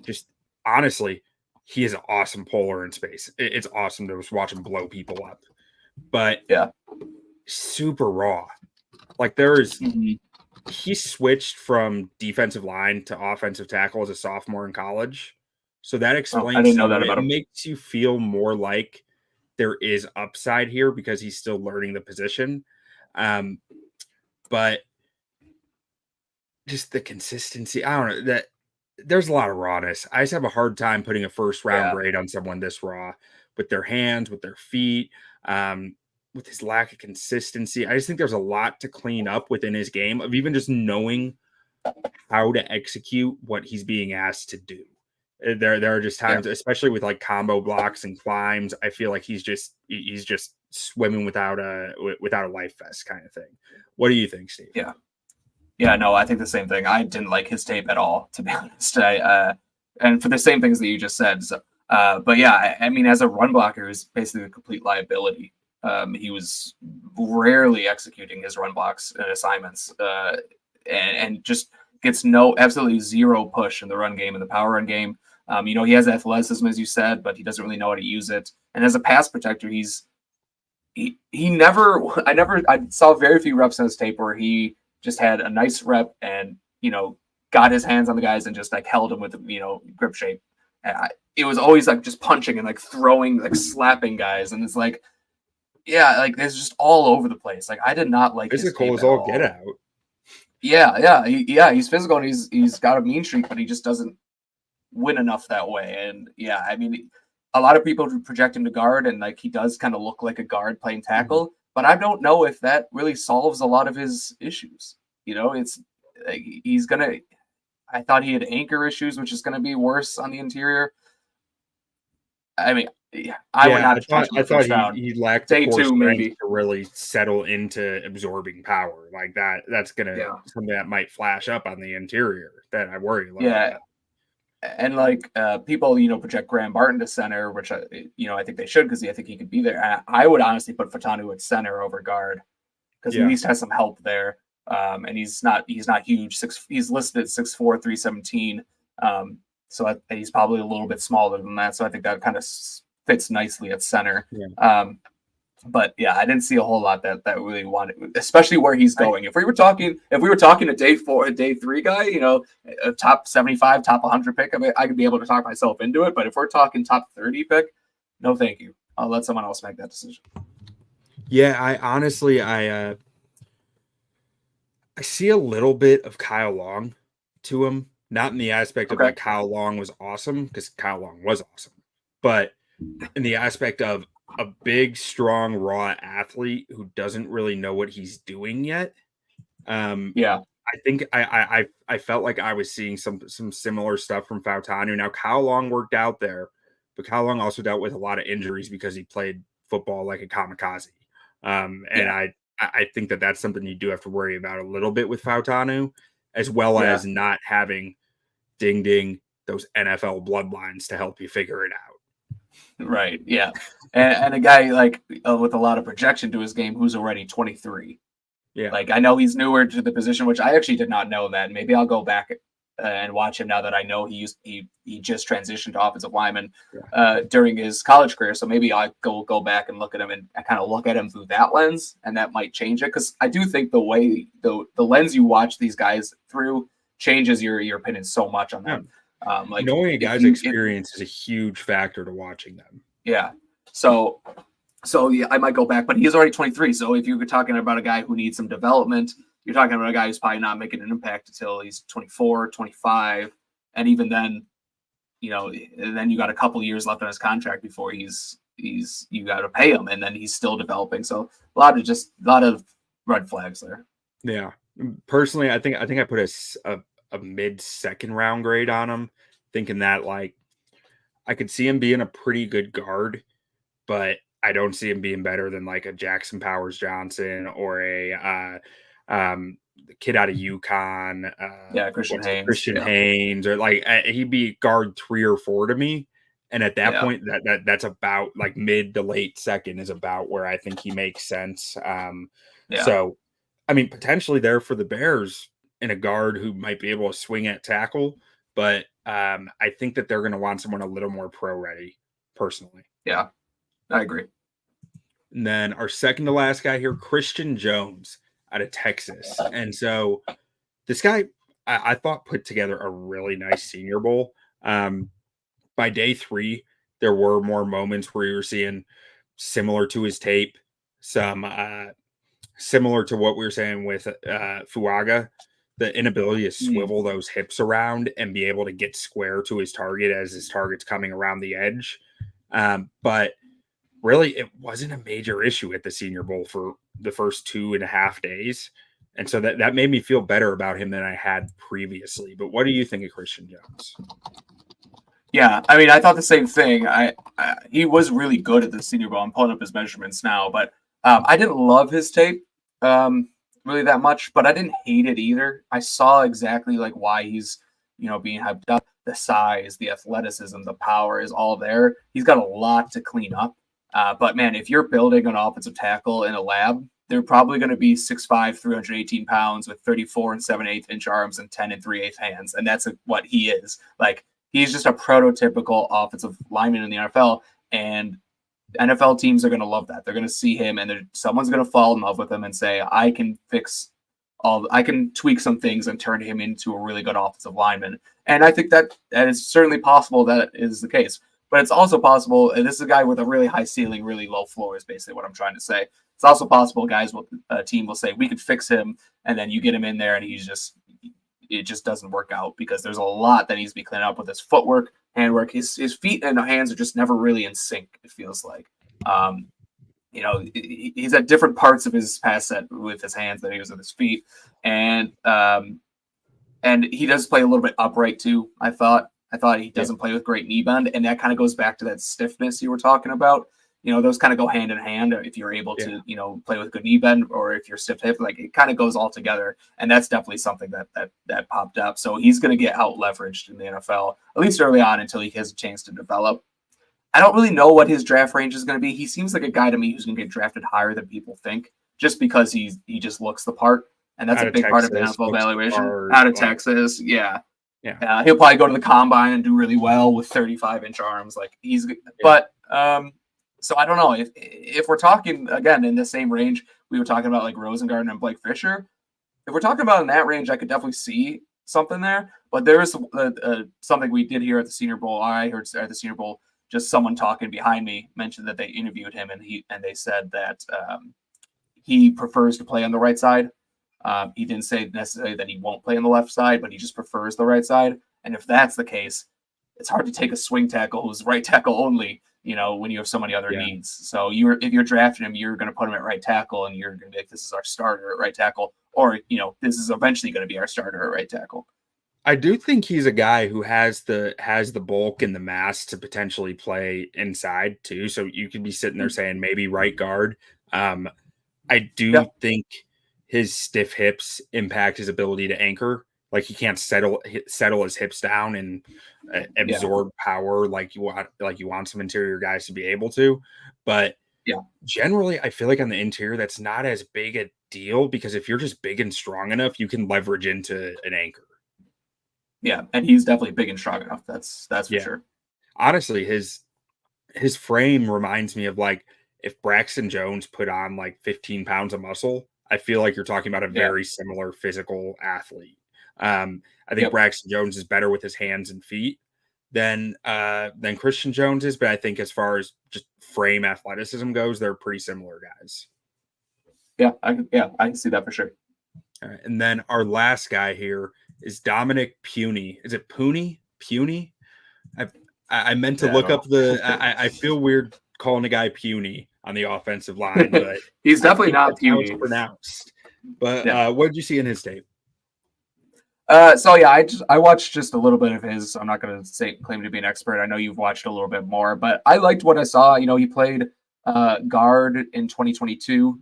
just honestly, he is an awesome puller in space. It's awesome to just watch him blow people up. But super raw. Like he switched from defensive line to offensive tackle as a sophomore in college. So that explains I didn't know that about him. It makes you feel more like there is upside here because he's still learning the position. But just the consistency, I don't know, that there's a lot of rawness. I just have a hard time putting a first round grade on someone this raw with their hands, with their feet, with his lack of consistency. I just think there's a lot to clean up within his game of even just knowing how to execute what he's being asked to do. There are just times, especially with like combo blocks and climbs, I feel like he's just swimming without a life vest kind of thing. What do you think, Steve? Yeah, no, I think the same thing. I didn't like his tape at all, to be honest. And for the same things that you just said. So, but yeah, I mean, as a run blocker, he was basically a complete liability. He was rarely executing his run blocks and assignments, and just gets absolutely zero push in the run game and the power run game. He has athleticism, as you said, but he doesn't really know how to use it. And as a pass protector, I saw very few reps on his tape where he just had a nice rep and, got his hands on the guys and just like held them with, grip shape. It was always like just punching and like throwing, like slapping guys. And it's like, it's just all over the place. Like I did not like physical as all get out. He's physical and he's got a mean streak, but he just doesn't win enough that way. And I mean, a lot of people project him to guard, and like he does kind of look like a guard playing tackle, but I don't know if that really solves a lot of his issues. It's like I thought he had anchor issues, which is gonna be worse on the interior. I mean, I would not have touched him. I thought he lacked the core strength to really settle into absorbing power like that. That's gonna something that might flash up on the interior that I worry about. Yeah. And like people, project Graham Barton to center, which I think they should because I think he could be there. I would honestly put Fautanu at center over guard because he at least has some help there. And he's not huge. He's listed at 6'4", 317. So he's probably a little bit smaller than that. So I think that kind of fits nicely at center. Yeah. But yeah, I didn't see a whole lot that really wanted, especially where he's going. If we were talking a day 3 guy, a top 75, top 100 pick, I could be able to talk myself into it. But if we're talking top 30 pick, no, thank you. I'll let someone else make that decision. Yeah, I see a little bit of Kyle Long to him, not in the aspect of like Kyle Long was awesome, because Kyle Long was awesome, but in the aspect of a big, strong, raw athlete who doesn't really know what he's doing yet. I think I felt like I was seeing some similar stuff from Fautanu. Now, Kyle Long worked out there, but Kyle Long also dealt with a lot of injuries because he played football like a kamikaze. And I think that's something you do have to worry about a little bit with Fautanu, as well as not having those NFL bloodlines to help you figure it out. Right. Yeah. And a guy like with a lot of projection to his game who's already 23. Yeah. Like I know he's newer to the position, which I actually did not know that. Maybe I'll go back and watch him now that I know he just transitioned to offensive lineman during his college career. So maybe I'll go back and look at him and kind of look at him through that lens, and that might change it. Because I do think the way the lens you watch these guys through changes your opinion so much on them. Like Knowing a if guy's you, if experience is a huge factor to watching them. yeah, so yeah, I might go back, but he's already 23. So if you're talking about a guy who needs some development, you're talking about a guy who's probably not making an impact until he's 24, 25, and even then, then you got a couple years left on his contract before you got to pay him, and then he's still developing. So a lot of red flags there. Yeah. Personally, I think I put a mid-second round grade on him, thinking that like I could see him being a pretty good guard, but I don't see him being better than like a Jackson Powers Johnson or a kid out of UConn. Yeah, Christian Haynes. Christian Yeah, Haynes, or like he'd be guard 3 or 4 to me. And at that yeah, point, that's about like mid to late second is about where I think he makes sense. yeah. So, I mean, potentially there for the Bears in a guard who might be able to swing at tackle, but I think that they're going to want someone a little more pro ready, personally. Yeah, I agree. And then our second to last guy here, Christian Jones out of Texas. And so this guy, I thought put together a really nice Senior Bowl. By day 3, there were more moments where you were seeing similar to his tape, some similar to what we were saying with Fuaga, the inability to swivel those hips around and be able to get square to his target as his target's coming around the edge. But really, it wasn't a major issue at the Senior Bowl for the first 2.5 days. And so that made me feel better about him than I had previously. But what do you think of Christian Jones? Yeah, I mean, I thought the same thing. He was really good at the Senior Bowl. I'm pulling up his measurements now, but I didn't love his tape really that much, but I didn't hate it either. I saw exactly like why he's being hyped up. The size, the athleticism, the power is all there. He's got a lot to clean up. But man, if you're building an offensive tackle in a lab, they're probably going to be 6'5", 318 pounds with 34 and 7/8 inch arms and 10 and 3/8 hands, and that's what he is. Like, he's just a prototypical offensive lineman in the NFL, and NFL teams are going to love that. They're going to see him, and someone's going to fall in love with him and say, I can tweak some things and turn him into a really good offensive lineman. And I think that is certainly possible that is the case. But it's also possible, and this is a guy with a really high ceiling, really low floor is basically what I'm trying to say. It's also possible a team will say, we could fix him, and then you get him in there and it just doesn't work out because there's a lot that needs to be cleaned up with his footwork, handwork. His feet and hands are just never really in sync, it feels like. He's at different parts of his pass set with his hands than he was with his feet. And he does play a little bit upright too, I thought he doesn't play with great knee bend, and that kind of goes back to that stiffness you were talking about. Those kind of go hand in hand if you're able to, play with good knee bend, or if you're stiff hip, like it kind of goes all together. And that's definitely something that popped up. So he's going to get out leveraged in the NFL, at least early on, until he has a chance to develop. I don't really know what his draft range is going to be. He seems like a guy to me who's going to get drafted higher than people think, just because he just looks the part. And that's a big part of the NFL evaluation. Out of Texas. Yeah. Yeah. He'll probably go to the combine and do really well with 35-inch arms. But so I don't know if we're talking again in the same range we were talking about, like Rosengarten and Blake Fisher. If we're talking about in that range, I could definitely see something there. But there is something we did hear at the Senior Bowl. I heard at the Senior Bowl, just someone talking behind me mentioned that they interviewed him, and they said that he prefers to play on the right side. He didn't say necessarily that he won't play on the left side, but he just prefers the right side. And if that's the case, it's hard to take a swing tackle who's right tackle only, when you have so many other needs. So if you're drafting him, you're going to put him at right tackle, and you're going to be like, this is our starter at right tackle, or, this is eventually going to be our starter at right tackle. I do think he's a guy who has the bulk and the mass to potentially play inside too. So you could be sitting there saying maybe right guard. I do think his stiff hips impact his ability to anchor. Like, he can't settle his hips down and absorb power like you want some interior guys to be able to. But generally, I feel like on the interior, that's not as big a deal, because if you're just big and strong enough, you can leverage into an anchor. Yeah, and he's definitely big and strong enough. That's for sure. Honestly, his frame reminds me of, like, if Braxton Jones put on like 15 pounds of muscle. I feel like you're talking about a very similar physical athlete. I think Yep. Braxton Jones is better with his hands and feet than Christian Jones is, but I think as far as just frame athleticism goes, they're pretty similar guys. Yeah, I can see that for sure. And then our last guy here is Dominic Puny. Is it Puny? Puny? I I meant to Yeah, I look up don't the. know. I feel weird calling a guy puny on the offensive line, but He's I definitely think not that's how it's puny. pronounced. But Yeah. what did you see in his tape? So yeah, I watched just a little bit of his. I'm not going to say claim to be an expert. I know you've watched a little bit more, but I liked what I saw. You know, he played guard in 2022,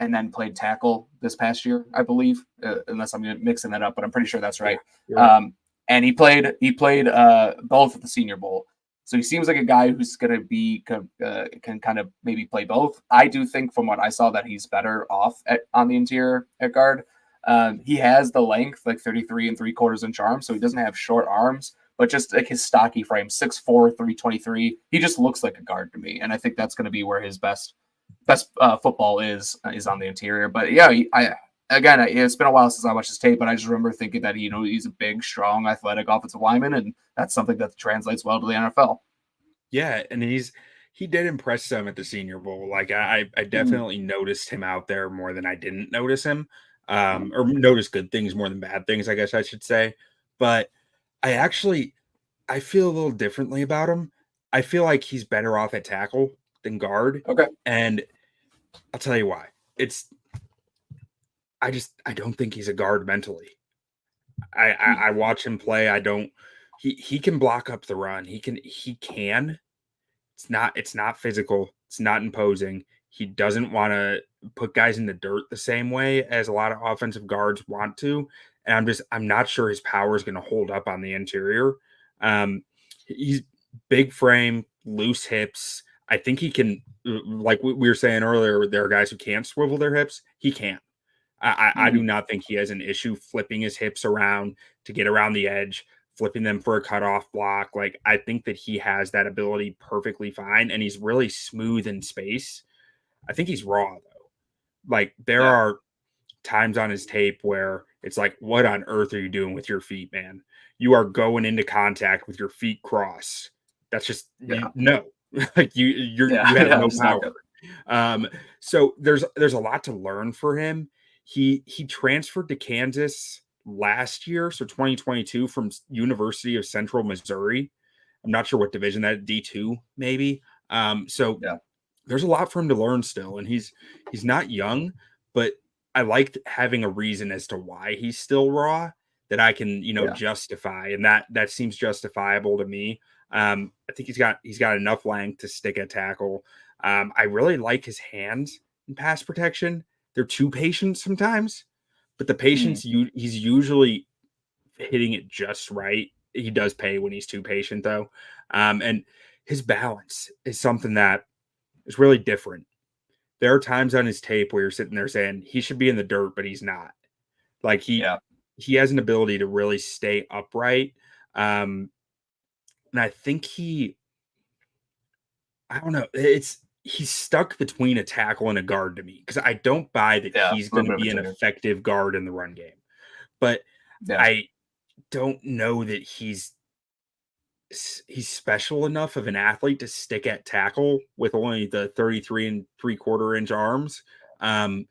and then played tackle this past year, I believe, unless I'm mixing that up, but I'm pretty sure that's Yeah, right. you're right. And he played both at the Senior Bowl. So he seems like a guy who's going to be can kind of maybe play both. I do think from what I saw that he's better off on the interior at guard. He has the length, like 33 3/4 inch arms, so he doesn't have short arms, but just like his stocky frame, 6'4", 323. He just looks like a guard to me, and I think that's going to be where his best football is on the interior. But yeah, it's been a while since I watched his tape, but I just remember thinking that he's a big, strong, athletic offensive lineman, and that's something that translates well to the NFL. Yeah, and he did impress some at the Senior Bowl. Like I Mhm. definitely noticed him out there more than I didn't notice him, or notice good things more than bad things, I guess I should say. But I actually I feel a little differently about him. I feel like he's better off at tackle than guard, Okay. and I'll tell you why. It's I don't think he's a guard mentally. I watch him play. I don't. He can block up the run. He can. It's not physical. It's not imposing. He doesn't want to put guys in the dirt the same way as a lot of offensive guards want to. And I'm not sure his power is going to hold up on the interior. He's big frame, loose hips. I think he can, like we were saying earlier, there are guys who can't swivel their hips. He can't. I do Mhm. not think he has an issue flipping his hips around to get around the edge, flipping them for a cutoff block. Like I think that he has that ability perfectly fine, and he's really smooth in space. I think he's raw though. Like there Yeah. are times on his tape where it's like, what on earth are you doing with your feet, man? You are going into contact with your feet crossed. That's just you Yeah. no. Like Yeah. you have Yeah. no It's not power. good. Um, so there's a lot to learn for him. He transferred to Kansas last year, so 2022 from University of Central Missouri. I'm not sure what division that D2 maybe. So Yeah. there's a lot for him to learn still, and he's not young, but I liked having a reason as to why he's still raw that I can Yeah. justify, and that seems justifiable to me. I think he's got enough length to stick at tackle. I really like his hands in pass protection. They're too patient sometimes, but the Mhm. patience he's usually hitting it just right. He does pay when he's too patient though, and his balance is something that is really different. There are times on his tape where you're sitting there saying he should be in the dirt, but he's not. Like Yeah. he has an ability to really stay upright. And I think I don't know, he's stuck between a tackle and a guard to me because I don't buy that Yeah. A he's little going to bit of a be an trigger. effective guard in the run game. But Yeah. I don't know that he's special enough of an athlete to stick at tackle with only the 33 3/4 inch arms. And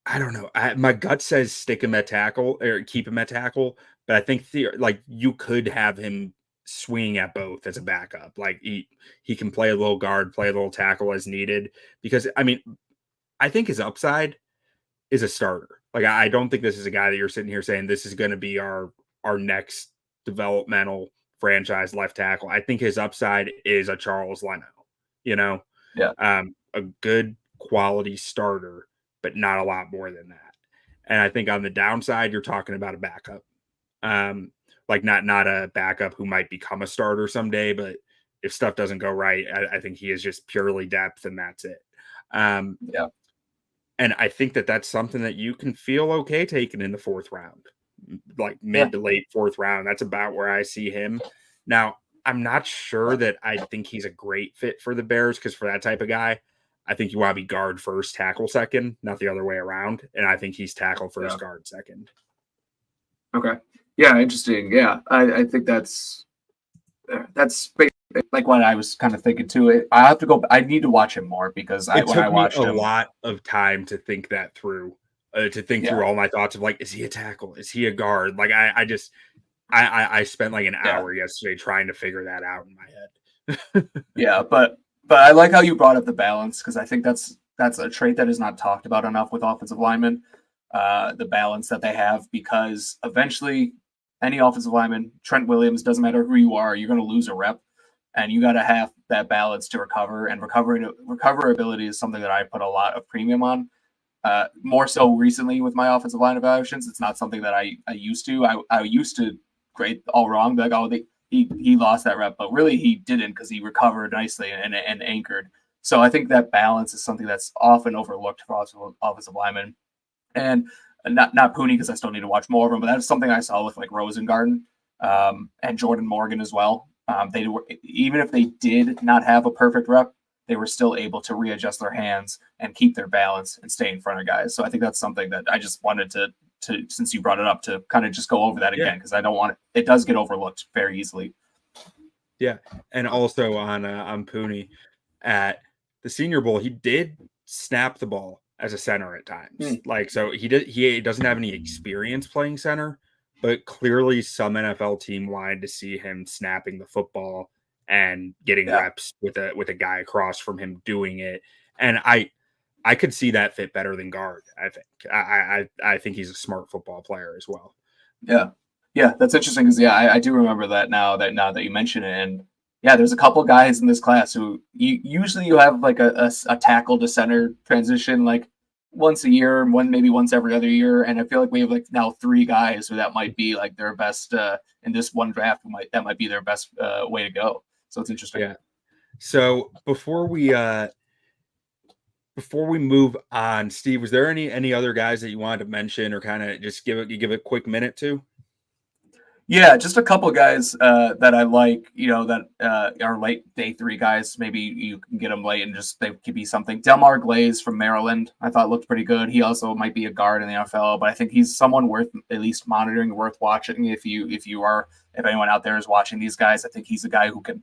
I don't know. My gut says stick him at tackle or keep him at tackle, but I think like you could have him swing at both as a backup. Like he can play a little guard, play a little tackle as needed. Because I mean, I think his upside is a starter. Like I don't think this is a guy that you're sitting here saying this is going to be our next developmental franchise left tackle. I think his upside is a Charles Leno. You know, Yeah. a good quality starter, but not a lot more than that. And I think on the downside, you're talking about a backup, like not a backup who might become a starter someday, but if stuff doesn't go right, I think he is just purely depth, and that's it. Um, Yeah. and I think that that's something that you can feel okay taking in the fourth round, like Yeah. mid to late fourth round. That's about where I see him. Now, I'm not sure that I think he's a great fit for the Bears because for that type of guy, I think you want to be guard first, tackle second, not the other way around. And I think he's tackle first, guard second. Okay. Yeah, interesting. Yeah, I think that's like what I was kind of thinking too. I have to go. I need to watch him more because It when I took me watched a him, lot of time to think that through, through all my thoughts of like, is he a tackle? Is he a guard? Like I spent like an hour yesterday trying to figure that out in my head. Yeah, but I like how you brought up the balance because I think that's a trait that is not talked about enough with offensive linemen. The balance that they have, because eventually any offensive lineman, Trent Williams, doesn't matter who you are, you're going to lose a rep, and you got to have that balance to recover. And recoverability is something that I put a lot of premium on. More so recently with my offensive line evaluations, it's not something that I used to. I used to grade all wrong, like, oh, he lost that rep, but really he didn't, because he recovered nicely and anchored. So I think that balance is something that's often overlooked for offensive linemen. And not Pooney, because I still need to watch more of him, but that's something I saw with like Rosengarten and Jordan Morgan as well. They were, even if they did not have a perfect rep, they were still able to readjust their hands and keep their balance and stay in front of guys. So I think that's something that I just wanted to since you brought it up, to kind of just go over that again, because I don't want it does get overlooked very easily. Yeah, and also on Pooney at the Senior Bowl, he did snap the ball as a center at times. Like, so he doesn't have any experience playing center, but clearly some NFL team wanted to see him snapping the football and getting reps with a guy across from him doing it. And I could see that fit better than guard. I think I think he's a smart football player as well. Yeah, that's interesting, because I do remember that now that you mention it. And yeah, there's a couple guys in this class who usually you have like a tackle to center transition like once a year, maybe once every other year, and I feel like we have like now 3 guys who that might be like their best in this one draft. That might be their best way to go. So it's interesting. Yeah. So before we move on, Steve, was there any other guys that you wanted to mention, or kind of just give a quick minute to? Yeah, just a couple of guys that I like, that are late day 3 guys. Maybe you can get them late and just they could be something. Delmar Glaze from Maryland, I thought looked pretty good. He also might be a guard in the NFL, but I think he's someone worth at least monitoring, worth watching. If anyone out there is watching these guys, I think he's a guy who could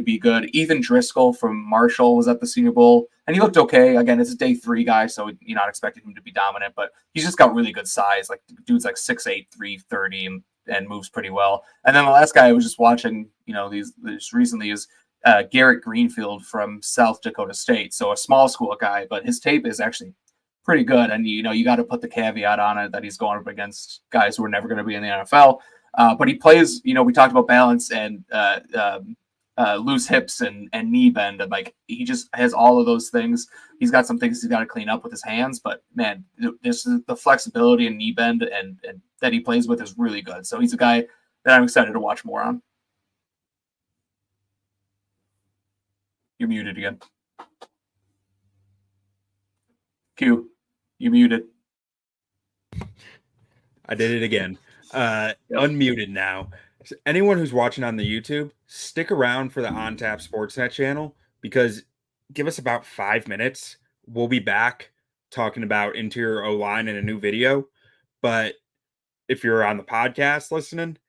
be good. Ethan Driscoll from Marshall was at the Senior Bowl, and he looked okay. Again, it's a day 3 guy, so you're not expecting him to be dominant, but he's just got really good size. Like, dude's like 6'8", 330, and moves pretty well. And then the last guy I was just watching, these recently, is Garrett Greenfield from South Dakota State. So a small school guy, but his tape is actually pretty good. And, you got to put the caveat on it that he's going up against guys who are never going to be in the NFL. But he plays, we talked about balance and loose hips and knee bend, and like he just has all of those things. He's got some things he's got to clean up with his hands, but man, the flexibility and knee bend and that he plays with is really good. So he's a guy that I'm excited to watch more on. You're muted again. Q, you muted. I did it again. Unmuted now. So anyone who's watching on the YouTube, stick around for the On Tap Sportsnet channel, because give us about 5 minutes. We'll be back talking about interior O-line in a new video. But if you're on the podcast listening,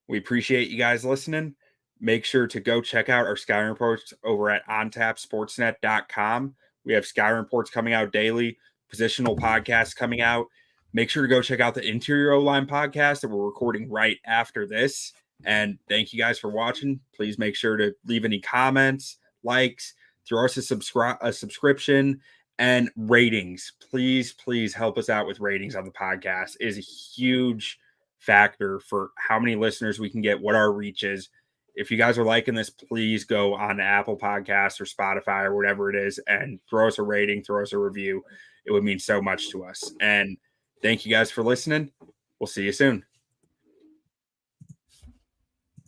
we appreciate you guys listening. Make sure to go check out our scouting reports over at ontapsportsnet.com. We have scouting reports coming out daily, positional podcasts coming out. Make sure to go check out the Interior O-Line podcast that we're recording right after this. And thank you guys for watching. Please make sure to leave any comments, likes, throw us a subscription, and ratings. Please help us out with ratings on the podcast. It is a huge factor for how many listeners we can get, what our reach is. If you guys are liking this, please go on Apple Podcasts or Spotify or whatever it is and throw us a rating, throw us a review. It would mean so much to us. And thank you guys for listening. We'll see you soon.